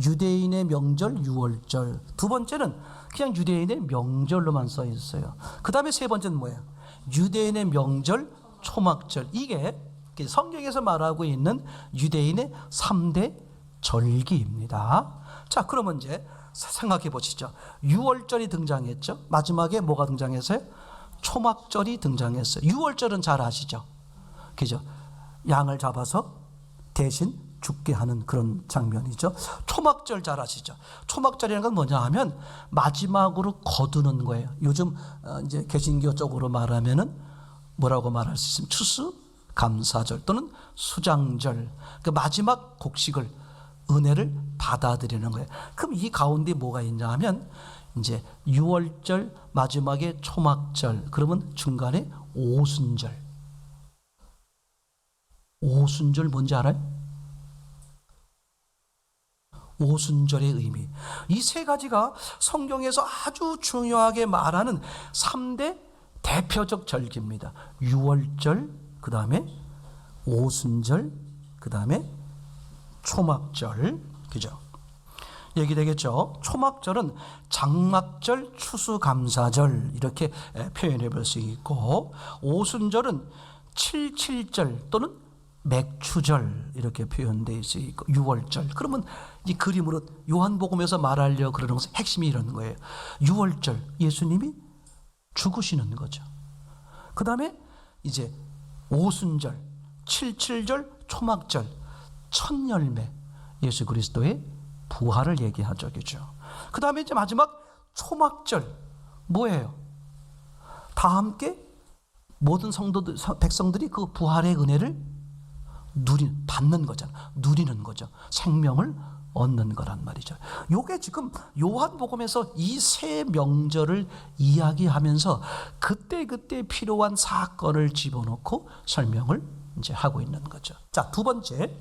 유대인의 명절, 유월절. 두 번째는 그냥 유대인의 명절로만 써 있어요. 그 다음에 세 번째는 뭐예요? 유대인의 명절, 초막절. 이게 성경에서 말하고 있는 유대인의 3대 절기입니다. 자, 그러면 이제 생각해 보시죠. 유월절이 등장했죠. 마지막에 뭐가 등장했어요? 초막절이 등장했어요. 유월절은 잘 아시죠? 그죠? 양을 잡아서 대신 죽게 하는 그런 장면이죠. 초막절 잘 아시죠? 초막절이라는 건 뭐냐 하면 마지막으로 거두는 거예요. 요즘 이제 개신교 쪽으로 말하면은 뭐라고 말할 수 있으면 추수 감사절 또는 수장절, 그 마지막 곡식을, 은혜를 받아들이는 거예요. 그럼 이 가운데 뭐가 있냐 하면 이제 유월절, 마지막에 초막절, 그러면 중간에 오순절. 오순절 뭔지 알아요? 오순절의 의미. 이 세 가지가 성경에서 아주 중요하게 말하는 3대 대표적 절기입니다. 유월절, 그 다음에 오순절, 그 다음에 초막절. 그죠? 얘기되겠죠. 초막절은 장막절, 추수감사절 이렇게 표현해 볼 수 있고, 오순절은 칠칠절 또는 맥추절 이렇게 표현되어 있고, 유월절. 그러면 이 그림으로 요한복음에서 말하려고 그러는 것은 핵심이 이런 거예요. 유월절, 예수님이 죽으시는 거죠. 그 다음에 이제 오순절, 칠칠절, 초막절, 첫 열매, 예수 그리스도의 부활을 얘기하죠. 그죠? 그 다음에 이제 마지막 초막절, 뭐예요? 다 함께 모든 성도들, 백성들이 그 부활의 은혜를 받는 거잖아. 누리는 거죠. 생명을 얻는 거란 말이죠. 요게 지금 요한복음에서 이 세 명절을 이야기하면서 그때그때 필요한 사건을 집어넣고 설명을 이제 하고 있는 거죠. 자, 두 번째,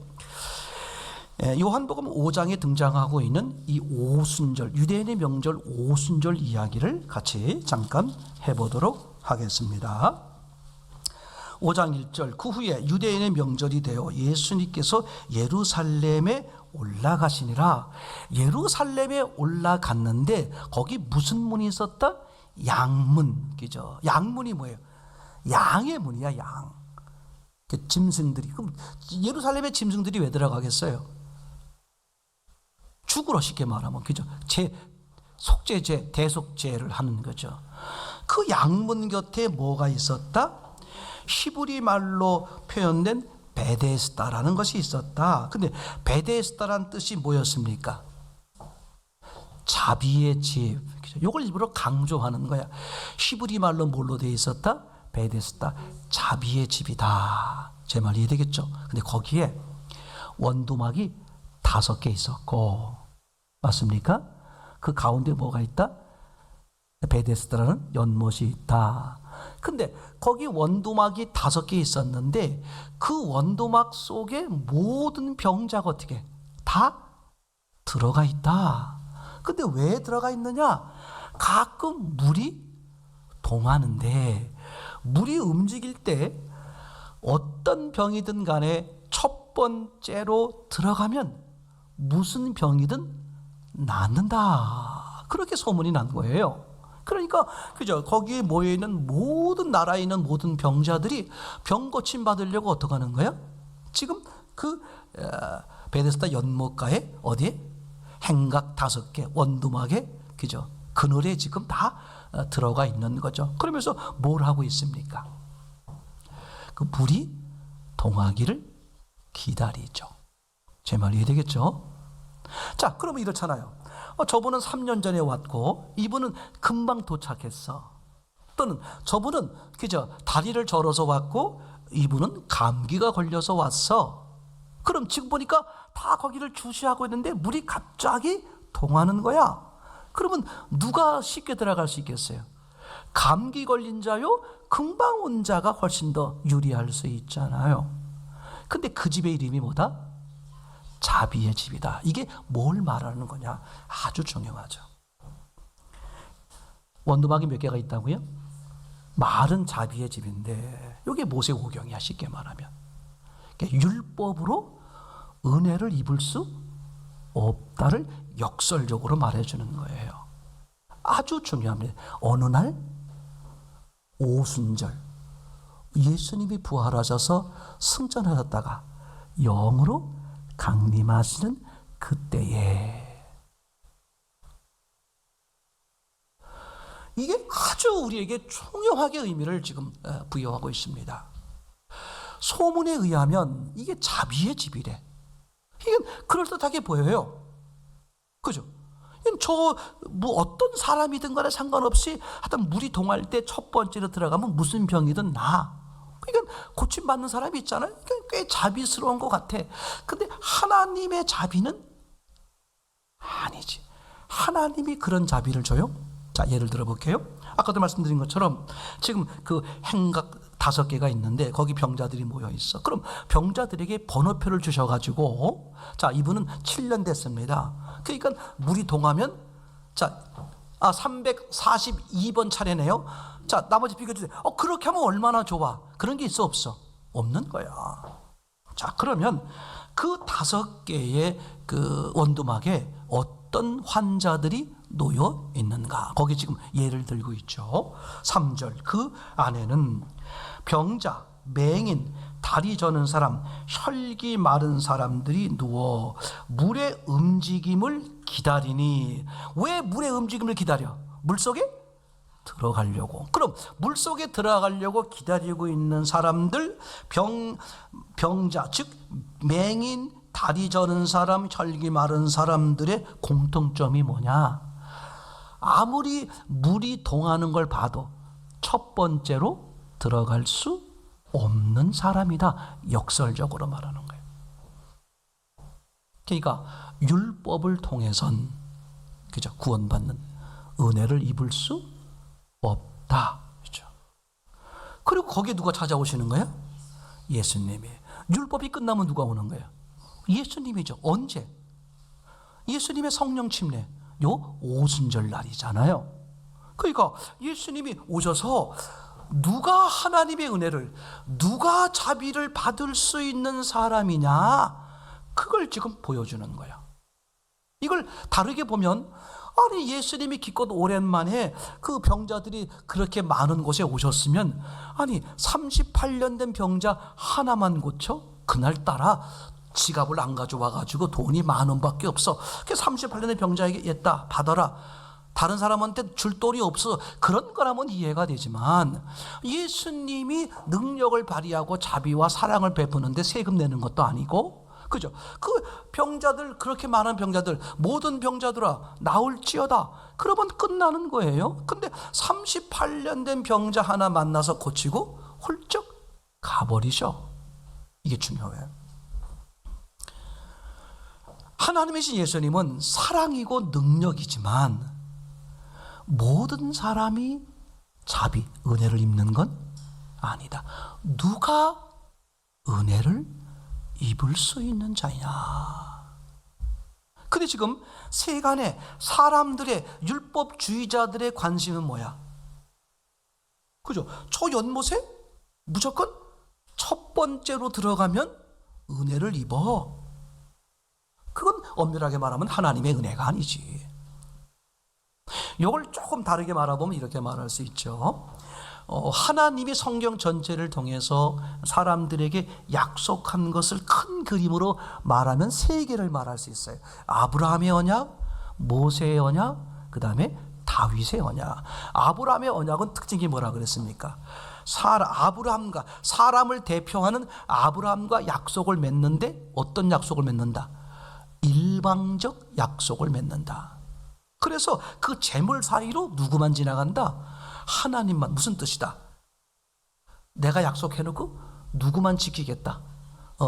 요한복음 5장에 등장하고 있는 이 오순절, 유대인의 명절 오순절 이야기를 같이 잠깐 해보도록 하겠습니다. 5장 1절, 그 후에 유대인의 명절이 되어 예수님께서 예루살렘에 올라가시니라. 예루살렘에 올라갔는데 거기 무슨 문이 있었다? 양문. 그죠? 양문이 뭐예요? 양의 문이야, 양. 짐승들이. 그럼 예루살렘에 짐승들이 왜 들어가겠어요? 죽으러, 쉽게 말하면. 그죠? 속죄제, 대속죄를 하는 거죠. 그 양문 곁에 뭐가 있었다? 히브리 말로 표현된 베데스다라는 것이 있었다. 근데 베데스다라는 뜻이 뭐였습니까? 자비의 집. 이걸 일부러 강조하는 거야. 히브리 말로 뭘로 되어 있었다? 베데스다, 자비의 집이다. 제 말 이해되겠죠? 근데 거기에 원두막이 5개 있었고, 맞습니까? 그 가운데 뭐가 있다? 베데스다라는 연못이 있다. 근데 거기 원두막이 5개 있었는데 그 원두막 속에 모든 병자가 어떻게 다 들어가 있다. 근데 왜 들어가 있느냐? 가끔 물이 동하는데, 물이 움직일 때 어떤 병이든 간에 첫 번째로 들어가면 무슨 병이든 낫는다. 그렇게 소문이 난 거예요. 그러니까 그죠? 거기에 모여 있는 모든 나라에 있는 모든 병자들이 병 고침 받으려고 어떻게 하는 거야? 지금 그 베데스다 연못가에 어디에 행각 5개 원두막에, 그죠? 그늘에 지금 다 들어가 있는 거죠. 그러면서 뭘 하고 있습니까? 그 물이 동하기를 기다리죠. 제 말 이해되겠죠? 자, 그러면 이렇잖아요. 저분은 3년 전에 왔고 이분은 금방 도착했어. 또는 저분은 그죠? 다리를 절어서 왔고 이분은 감기가 걸려서 왔어. 그럼 지금 보니까 다 거기를 주시하고 있는데 물이 갑자기 동하는 거야. 그러면 누가 쉽게 들어갈 수 있겠어요? 감기 걸린 자요? 금방 온 자가 훨씬 더 유리할 수 있잖아요. 근데 그 집의 이름이 뭐다? 자비의 집이다. 이게 뭘 말하는 거냐? 아주 중요하죠. 원두막이 몇 개가 있다고요? 말은 자비의 집인데 이게 모세오경이야, 쉽게 말하면. 그러니까 율법으로 은혜를 입을 수 없다를 역설적으로 말해주는 거예요. 아주 중요합니다. 어느 날 오순절, 예수님이 부활하셔서 승천하셨다가 영으로 강림하시는 그때에, 이게 아주 우리에게 중요하게 의미를 지금 부여하고 있습니다. 소문에 의하면 이게 자비의 집이래. 이게 그럴듯하게 보여요. 그죠? 뭐 어떤 사람이든 간에 상관없이 하여튼 물이 동할 때 첫 번째로 들어가면 무슨 병이든 나. 그러니까 고침받는 사람이 있잖아요. 꽤 자비스러운 것 같아. 근데 하나님의 자비는 아니지. 하나님이 그런 자비를 줘요? 자, 예를 들어 볼게요. 아까도 말씀드린 것처럼 지금 그 행각 5개가 있는데 거기 병자들이 모여 있어. 그럼 병자들에게 번호표를 주셔가지고, 자, 이분은 7년 됐습니다. 그러니까 물이 동하면, 자, 342번 차례네요. 자, 나머지 비교주세요. 그렇게 하면 얼마나 좋아. 그런 게 있어, 없어? 없는 거야. 자, 그러면 그 5개의 그 원두막에 어떤 환자들이 놓여 있는가? 거기 지금 예를 들고 있죠. 3절, 그 안에는 병자, 맹인, 다리 저는 사람, 혈기 마른 사람들이 누워 물의 움직임을 기다리니. 왜 물의 움직임을 기다려? 물속에 들어가려고. 그럼 물속에 들어가려고 기다리고 있는 사람들, 병자, 즉 맹인, 다리 저는 사람, 혈기 마른 사람들의 공통점이 뭐냐? 아무리 물이 동하는 걸 봐도 첫 번째로 들어갈 수 없는 사람이다. 역설적으로 말하는 거예요. 그러니까 율법을 통해선, 그죠, 구원받는 은혜를 입을 수 없다. 그죠? 그리고 거기에 누가 찾아오시는 거예요? 예수님이. 율법이 끝나면 누가 오는 거예요? 예수님이죠. 언제? 예수님의 성령 침례, 요 오순절 날이잖아요. 그러니까 예수님이 오셔서 누가 하나님의 은혜를, 누가 자비를 받을 수 있는 사람이냐, 그걸 지금 보여주는 거야. 이걸 다르게 보면, 아니 예수님이 기껏 오랜만에 그 병자들이 그렇게 많은 곳에 오셨으면, 아니 38년 된 병자 하나만 고쳐? 그날따라 지갑을 안 가져와가지고 돈이 10,000원밖에 없어. 38년의 병자에게 했다, 받아라. 다른 사람한테 줄 돈이 없어. 그런 거라면 이해가 되지만, 예수님이 능력을 발휘하고 자비와 사랑을 베푸는데 세금 내는 것도 아니고, 그죠? 그 병자들, 그렇게 많은 병자들, 모든 병자들아 나올지어다, 그러면 끝나는 거예요. 근데 38년 된 병자 하나 만나서 고치고 훌쩍 가버리셔. 이게 중요해요. 하나님이신 예수님은 사랑이고 능력이지만 모든 사람이 자비, 은혜를 입는 건 아니다. 누가 은혜를 입을 수 있는 자이냐. 근데 지금 세간의 사람들의, 율법주의자들의 관심은 뭐야? 그죠? 저 연못에 무조건 첫 번째로 들어가면 은혜를 입어. 그건 엄밀하게 말하면 하나님의 은혜가 아니지. 이걸 조금 다르게 말해보면 이렇게 말할 수 있죠. 하나님이 성경 전체를 통해서 사람들에게 약속한 것을 큰 그림으로 말하면 3개를 말할 수 있어요. 아브라함의 언약, 모세의 언약, 그 다음에 다윗의 언약. 아브라함의 언약은 특징이 뭐라 그랬습니까? 아브라함과, 사람을 대표하는 아브라함과 약속을 맺는데, 어떤 약속을 맺는다? 일방적 약속을 맺는다. 그래서 그 재물 사이로 누구만 지나간다? 하나님만. 무슨 뜻이다? 내가 약속해놓고 누구만 지키겠다.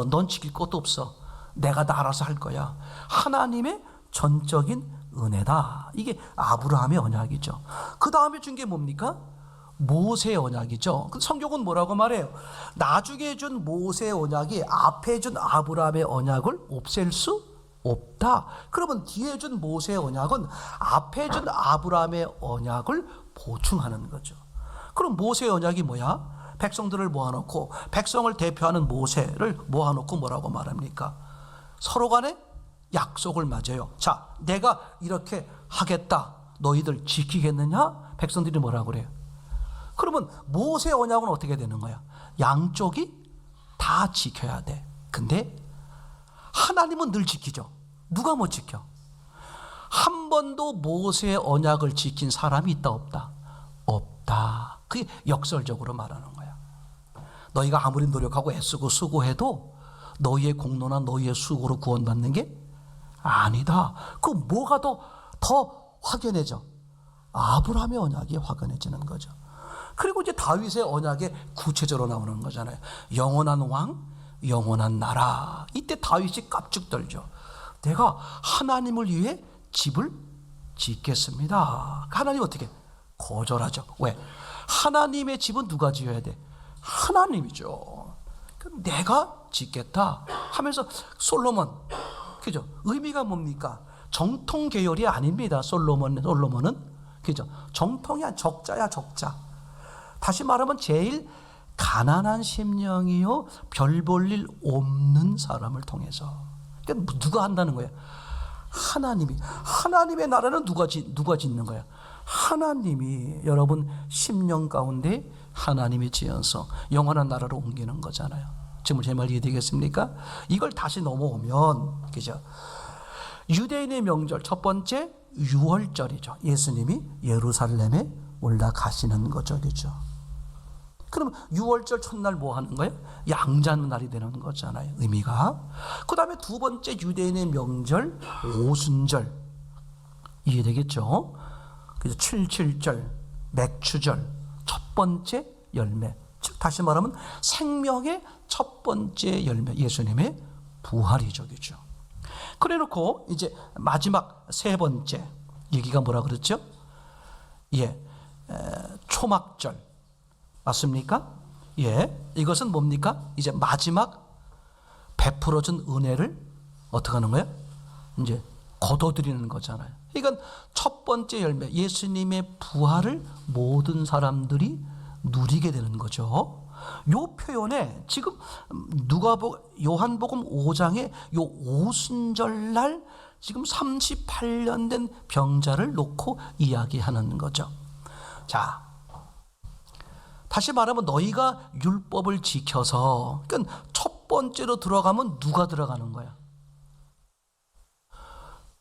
넌 지킬 것도 없어. 내가 다 알아서 할 거야. 하나님의 전적인 은혜다. 이게 아브라함의 언약이죠. 그 다음에 준 게 뭡니까? 모세의 언약이죠. 성경은 뭐라고 말해요? 나중에 준 모세의 언약이 앞에 준 아브라함의 언약을 없앨 수 없다. 그러면 뒤에 준 모세의 언약은 앞에 준 아브라함의 언약을 보충하는 거죠. 그럼 모세의 언약이 뭐야? 백성들을 모아놓고, 백성을 대표하는 모세를 모아놓고 뭐라고 말합니까? 서로 간에 약속을 맺어요. 자, 내가 이렇게 하겠다. 너희들 지키겠느냐? 백성들이 뭐라고 그래요? 그러면 모세의 언약은 어떻게 되는 거야? 양쪽이 다 지켜야 돼. 근데 하나님은 늘 지키죠. 누가 못 지켜? 한 번도 모세의 언약을 지킨 사람이 있다, 없다? 없다. 그게 역설적으로 말하는 거야. 너희가 아무리 노력하고 애쓰고 수고해도 너희의 공로나 너희의 수고로 구원받는 게 아니다. 그 뭐가 더 확연해져? 아브라함의 언약이 확연해지는 거죠. 그리고 이제 다윗의 언약에 구체적으로 나오는 거잖아요. 영원한 왕, 영원한 나라. 이때 다윗이 깝죽 떨죠. 내가 하나님을 위해 집을 짓겠습니다. 하나님 어떻게? 거절하죠. 왜? 하나님의 집은 누가 지어야 돼? 하나님이죠. 내가 짓겠다 하면서 솔로몬, 그죠? 의미가 뭡니까? 정통 계열이 아닙니다. 솔로몬은 그죠? 정통이야, 적자야, 적자. 다시 말하면 제일 가난한 심령이요, 별 볼 일 없는 사람을 통해서. 그러니까 누가 한다는 거예요? 하나님의 나라는 누가 짓는 거야? 하나님이 여러분 심령 가운데 하나님이 지어서 영원한 나라로 옮기는 거잖아요. 지금 제 말 이해되겠습니까? 이걸 다시 넘어오면, 그죠? 유대인의 명절 첫 번째 유월절이죠. 예수님이 예루살렘에 올라가시는 거죠, 그죠? 그럼 유월절 첫날 뭐 하는 거예요? 양자는 날이 되는 거잖아요, 의미가. 그 다음에 두 번째 유대인의 명절 오순절, 이해되겠죠? 그래서 77절, 맥추절, 첫 번째 열매. 즉 다시 말하면 생명의 첫 번째 열매, 예수님의 부활이죠, 그죠? 그래놓고 이제 마지막 세 번째 얘기가 뭐라 그랬죠? 초막절 맞습니까? 이것은 뭡니까? 이제 마지막 베풀어준 은혜를 어떻게 하는 거예요? 이제 거둬들이는 거잖아요. 그러니까 첫 번째 열매, 예수님의 부활을 모든 사람들이 누리게 되는 거죠. 요 표현에 지금 요한복음 5장에 요 오순절날 지금 38년 된 병자를 놓고 이야기하는 거죠. 자, 다시 말하면 너희가 율법을 지켜서, 그러니까 첫 번째로 들어가면 누가 들어가는 거야?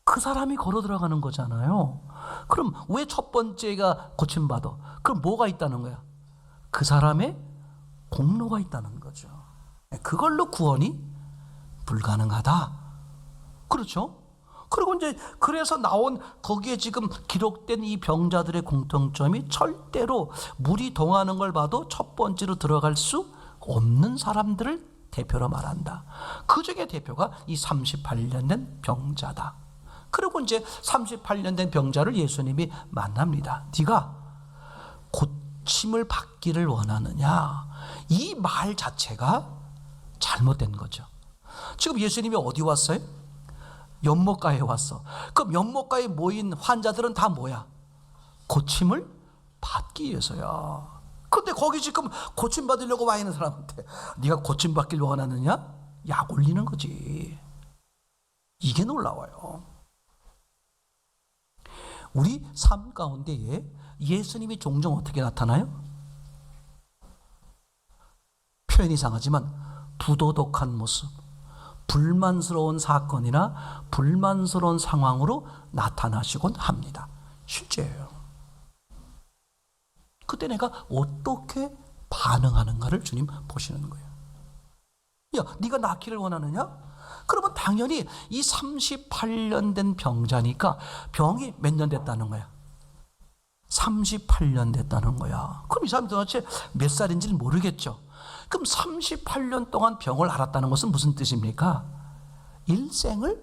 그 사람이 걸어 들어가는 거잖아요. 그럼 왜 첫 번째가 고침받아? 그럼 뭐가 있다는 거야? 그 사람의 공로가 있다는 거죠. 그걸로 구원이 불가능하다. 그렇죠? 그리고 이제 그래서 나온 거기에 지금 기록된 이 병자들의 공통점이 절대로 물이 동하는 걸 봐도 첫 번째로 들어갈 수 없는 사람들을 대표로 말한다. 그 중에 대표가 이 38년 된 병자다. 그리고 이제 38년 된 병자를 예수님이 만납니다. 네가 고침을 받기를 원하느냐? 이 말 자체가 잘못된 거죠. 지금 예수님이 어디 왔어요? 연못가에 왔어. 그럼 연못가에 모인 환자들은 다 뭐야? 고침을 받기 위해서야. 근데 거기 지금 고침 받으려고 와 있는 사람한테 네가 고침 받기를 원하느냐? 약 올리는 거지. 이게 놀라워요. 우리 삶 가운데에 예수님이 종종 어떻게 나타나요? 표현이 이상하지만 부도덕한 모습, 불만스러운 사건이나 불만스러운 상황으로 나타나시곤 합니다. 실제예요. 그때 내가 어떻게 반응하는가를 주님 보시는 거예요. 야, 네가 낫기를 원하느냐? 그러면 당연히 이 38년 된 병자니까 병이 몇 년 됐다는 거야? 38년 됐다는 거야. 그럼 이 사람이 도대체 몇 살인지는 모르겠죠. 그럼 38년 동안 병을 앓았다는 것은 무슨 뜻입니까? 일생을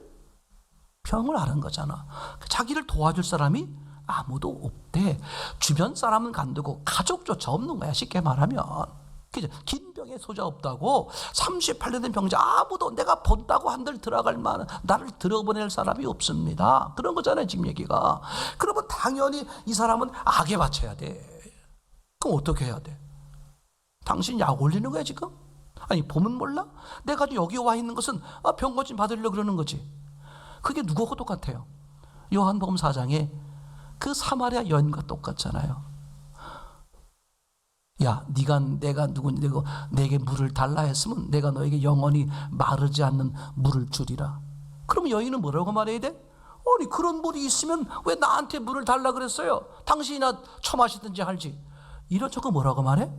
병을 앓은 거잖아. 자기를 도와줄 사람이 아무도 없대. 주변 사람은 간두고 가족조차 없는 거야, 쉽게 말하면. 그죠? 긴 병에 소자 없다고 38년 된 병자 아무도 내가 본다고 한들 들어갈 만한, 나를 들어보낼 사람이 없습니다. 그런 거잖아요, 지금 얘기가. 그러면 당연히 이 사람은 악에 바쳐야 돼. 그럼 어떻게 해야 돼? 당신 약 올리는 거야 지금? 아니 보면 몰라? 내가 여기 와 있는 것은 병 고침 받으려고 그러는 거지. 그게 누구하고 똑같아요? 요한복음 4장에 그 사마리아 여인과 똑같잖아요. 야, 내가 누군지 내게 물을 달라 했으면 내가 너에게 영원히 마르지 않는 물을 주리라. 그럼 여인은 뭐라고 말해야 돼? 아니 그런 물이 있으면 왜 나한테 물을 달라 그랬어요? 당신이나 처마시든지 할지. 이러저거 뭐라고 말해?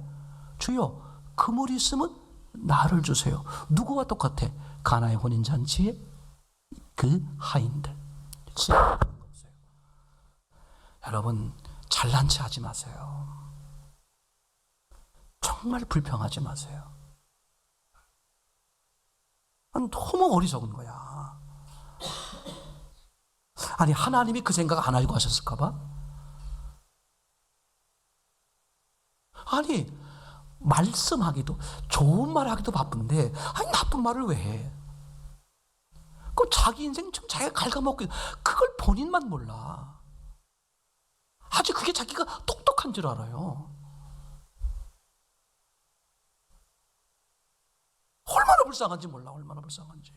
주여, 그 물이 있으면 나를 주세요. 누구와 똑같아? 가나의 혼인잔치에 그 하인들. 여러분, 잘난 체 하지 마세요. 정말 불평하지 마세요. 너무 어리석은 거야. 아니 하나님이 그 생각 안 알고 하셨을까 봐? 아니 말씀하기도, 좋은 말 하기도 바쁜데, 아니, 나쁜 말을 왜 해? 그럼 자기 인생 좀 자기가 갉아먹고, 그걸 본인만 몰라. 아주 그게 자기가 똑똑한 줄 알아요. 얼마나 불쌍한지 몰라, 얼마나 불쌍한지.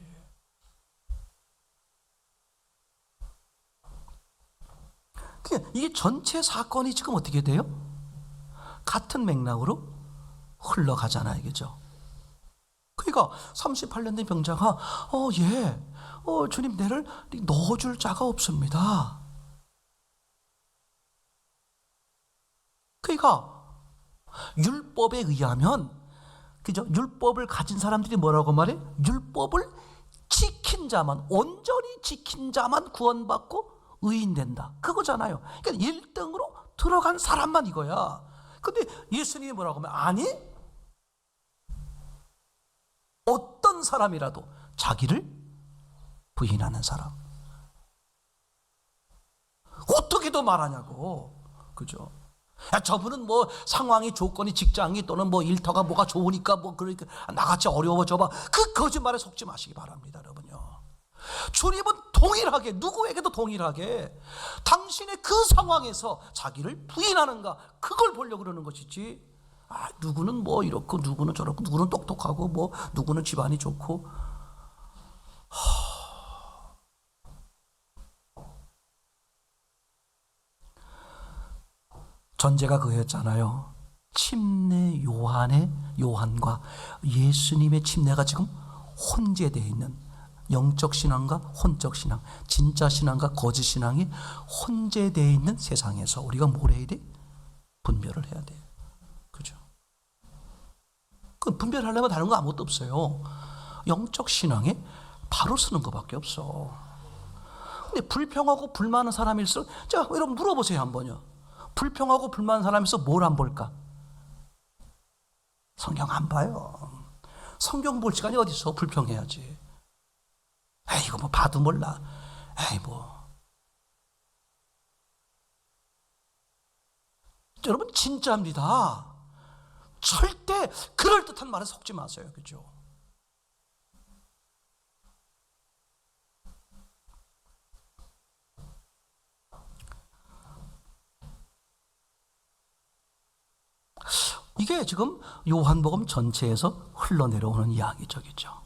이게 전체 사건이 지금 어떻게 돼요? 같은 맥락으로 흘러가잖아요, 그죠? 그러니까 38년 된 병자가 주님, 내를 넣어줄 자가 없습니다. 그러니까 율법에 의하면, 그죠? 율법을 가진 사람들이 뭐라고 말해? 율법을 지킨 자만, 온전히 지킨 자만 구원받고 의인된다, 그거잖아요. 그러니까 1등으로 들어간 사람만 이거야. 근데 예수님이 뭐라고 하면, 아니, 어떤 사람이라도 자기를 부인하는 사람. 어떻게 더 말하냐고, 그죠? 야, 저분은 뭐 상황이, 조건이, 직장이 또는 뭐 일터가 뭐가 좋으니까 뭐 그러니까 나같이 어려워져 봐. 그 거짓말에 속지 마시기 바랍니다, 여러분요. 주님은 동일하게, 누구에게도 동일하게 당신의 그 상황에서 자기를 부인하는가, 그걸 보려고 그러는 것이지, 누구는 뭐 이렇고 누구는 저렇고 누구는 똑똑하고 뭐 누구는 집안이 좋고. 전제가 그거였잖아요. 침례 요한과 예수님의 침례가 지금 혼재되어 있는, 영적 신앙과 혼적 신앙, 진짜 신앙과 거짓 신앙이 혼재되어 있는 세상에서 우리가 뭘 해야 돼? 분별을 해야 돼. 그죠? 그 분별하려면 다른 거 아무것도 없어요. 영적 신앙에 바로 쓰는 것밖에 없어. 근데 불평하고 불만한 사람일수록, 자, 여러분 물어보세요 한번요. 불평하고 불만한 사람에서 뭘 안 볼까? 성경 안 봐요. 성경 볼 시간이 어디 있어? 불평해야지. 에이, 이거 뭐 봐도 몰라. 에이, 뭐. 여러분 진짜입니다. 절대 그럴듯한 말에 속지 마세요, 그죠? 이게 지금 요한복음 전체에서 흘러내려오는 이야기죠, 그죠?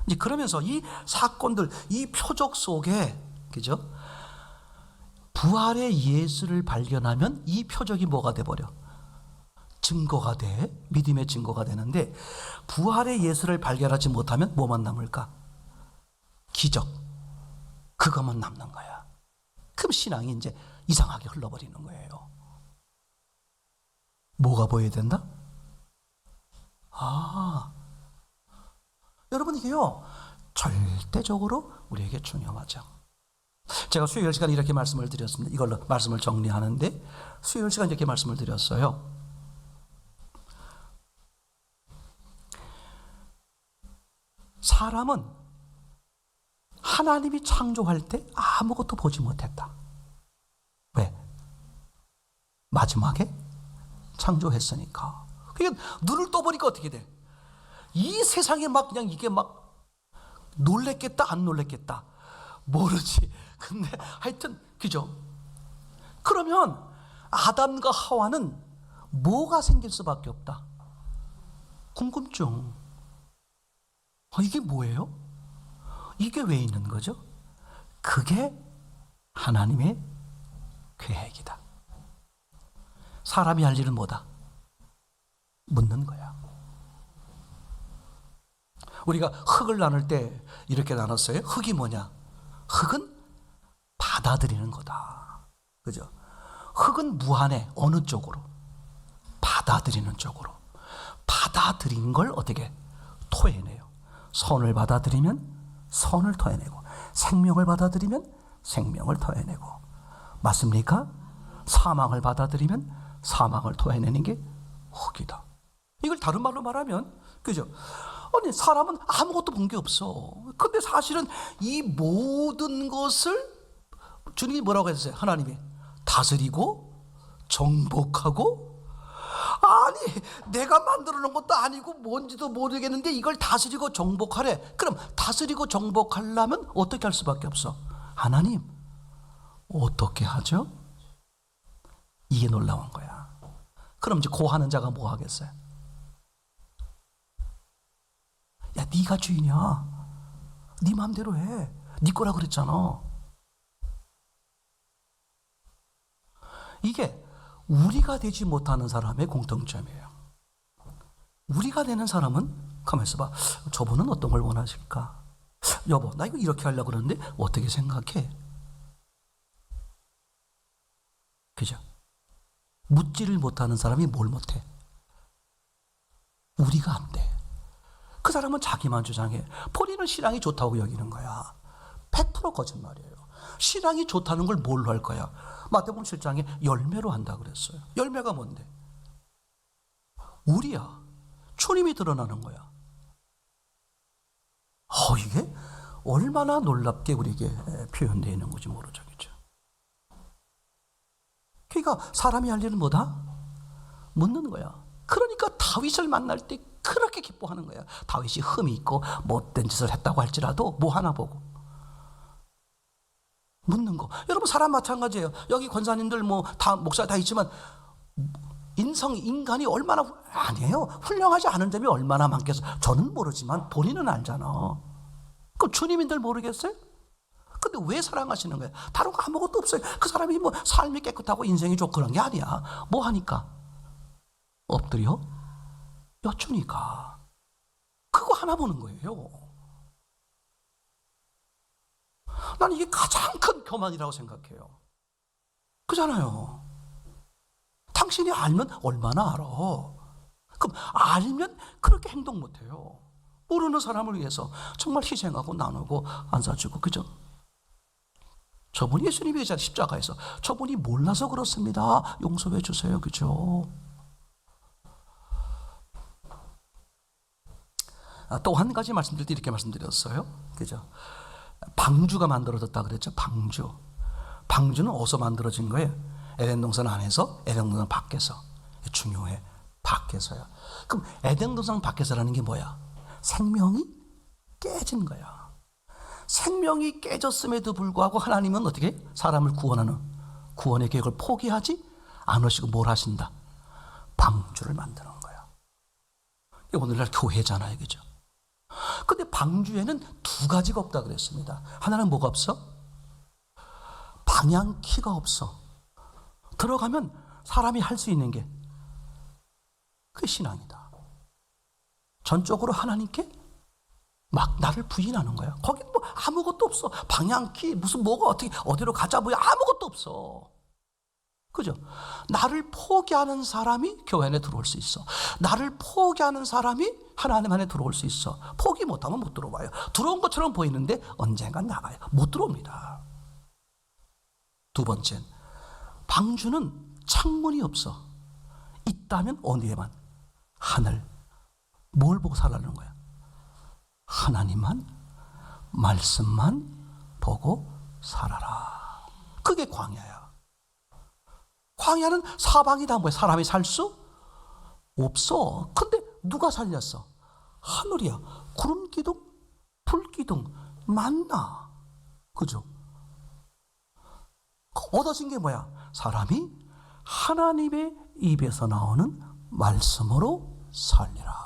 이제 그러면서 이 사건들, 이 표적 속에, 그죠? 부활의 예수를 발견하면 이 표적이 뭐가 돼버려? 증거가 돼. 믿음의 증거가 되는데, 부활의 예수를 발견하지 못하면 뭐만 남을까? 기적. 그것만 남는 거야. 그럼 신앙이 이제 이상하게 흘러버리는 거예요. 뭐가 보여야 된다? 여러분, 이게요, 절대적으로 우리에게 중요하죠. 제가 수요일 시간에 이렇게 말씀을 드렸습니다. 이걸로 말씀을 정리하는데, 수요일 시간에 이렇게 말씀을 드렸어요. 사람은 하나님이 창조할 때 아무것도 보지 못했다. 왜? 마지막에 창조했으니까. 그러니까 눈을 떠보니까 어떻게 돼? 이 세상에 막 그냥 이게 막 놀랬겠다, 안 놀랬겠다 모르지. 근데 하여튼, 그죠? 그러면 아담과 하와는 뭐가 생길 수밖에 없다? 궁금증. 이게 뭐예요? 이게 왜 있는 거죠? 그게 하나님의 계획이다. 사람이 할 일은 뭐다? 묻는 거야. 우리가 흙을 나눌 때 이렇게 나눴어요. 흙이 뭐냐? 흙은 받아들이는 거다. 그죠? 흙은 무한해. 어느 쪽으로? 받아들이는 쪽으로. 받아들인 걸 어떻게? 토해내요. 선을 받아들이면 선을 토해내고, 생명을 받아들이면 생명을 토해내고. 맞습니까? 사망을 받아들이면 사망을 토해내는 게 흙이다. 이걸 다른 말로 말하면, 그죠? 아니, 사람은 아무것도 본 게 없어. 근데 사실은 이 모든 것을 주님이 뭐라고 했어요? 하나님이 다스리고 정복하고, 아니 내가 만들어 놓은 것도 아니고 뭔지도 모르겠는데 이걸 다스리고 정복하래. 그럼 다스리고 정복하려면 어떻게 할 수밖에 없어? 하나님 어떻게 하죠? 이게 놀라운 거야. 그럼 이제 고하는 자가 뭐 하겠어요? 야 네가 주인이야. 네 마음대로 해. 네 거라 그랬잖아. 이게 우리가 되지 못하는 사람의 공통점이에요. 우리가 되는 사람은 가만히 있어봐. 저분은 어떤 걸 원하실까? 여보 나 이거 이렇게 하려고 그러는데 어떻게 생각해? 그죠? 묻지를 못하는 사람이 뭘 못해? 우리가 안 돼. 그 사람은 자기만 주장해. 본인은 신앙이 좋다고 여기는 거야. 100% 거짓말이에요. 신앙이 좋다는 걸 뭘로 할 거야? 마태복음 7장에 열매로 한다 그랬어요. 열매가 뭔데? 우리야. 주님이 드러나는 거야. 이게 얼마나 놀랍게 우리에게 표현되어 있는 건지 모르죠. 그죠? 그러니까 사람이 할 일은 뭐다? 묻는 거야. 그러니까 다윗을 만날 때 그렇게 기뻐하는 거야. 다윗이 흠이 있고 못된 짓을 했다고 할지라도 뭐 하나 보고 묻는 거. 여러분 사람 마찬가지예요. 여기 권사님들 뭐 다 목사 다 있지만 인간이 얼마나 아니에요. 훌륭하지 않은 점이 얼마나 많겠어. 저는 모르지만 본인은 알잖아. 그럼 주님인들 모르겠어요? 근데 왜 사랑하시는 거예요? 다른 거 아무것도 없어요. 그 사람이 뭐 삶이 깨끗하고 인생이 좋고 그런 게 아니야. 뭐 하니까? 엎드려 여쭈니까. 그거 하나 보는 거예요. 난 이게 가장 큰 교만이라고 생각해요. 그잖아요. 당신이 알면 얼마나 알아. 그럼 알면 그렇게 행동 못해요. 모르는 사람을 위해서 정말 희생하고 나누고 안사주고. 그죠? 저분이 예수님이 십자가에서 저분이 몰라서 그렇습니다. 용서해 주세요. 그죠? 또 한 가지 말씀드릴 때 이렇게 말씀드렸어요. 그죠? 방주가 만들어졌다 그랬죠. 방주는 어디서 만들어진 거예요? 에덴 동산 안에서, 에덴 동산 밖에서. 중요해. 밖에서요. 그럼 에덴 동산 밖에서라는 게 뭐야? 생명이 깨진 거야. 생명이 깨졌음에도 불구하고 하나님은 어떻게 사람을 구원하는 구원의 계획을 포기하지 않으시고 뭘 하신다? 방주를 만드는 거야. 오늘날 교회잖아요. 그죠? 근데 방주에는 두 가지가 없다 그랬습니다. 하나는 뭐가 없어? 방향키가 없어. 들어가면 사람이 할 수 있는 게 그게 신앙이다. 전적으로 하나님께 막 나를 부인하는 거야. 거기 뭐 아무것도 없어. 방향키 무슨 뭐가 어떻게 어디로 가자 뭐야 아무것도 없어. 그죠? 나를 포기하는 사람이 교회 안에 들어올 수 있어. 나를 포기하는 사람이 하나님 안에 들어올 수 있어. 포기 못하면 못 들어와요. 들어온 것처럼 보이는데 언젠간 나가요. 못 들어옵니다. 두 번째는 방주는 창문이 없어. 있다면 어디에만? 하늘. 뭘 보고 살라는 거야? 하나님만, 말씀만 보고 살아라. 그게 광야야. 광야는 사방이 다 뭐야? 사람이 살 수 없어. 근데 누가 살렸어? 하늘이야. 구름 기둥, 불 기둥, 만나. 그죠? 얻어진 게 뭐야? 사람이 하나님의 입에서 나오는 말씀으로 살리라.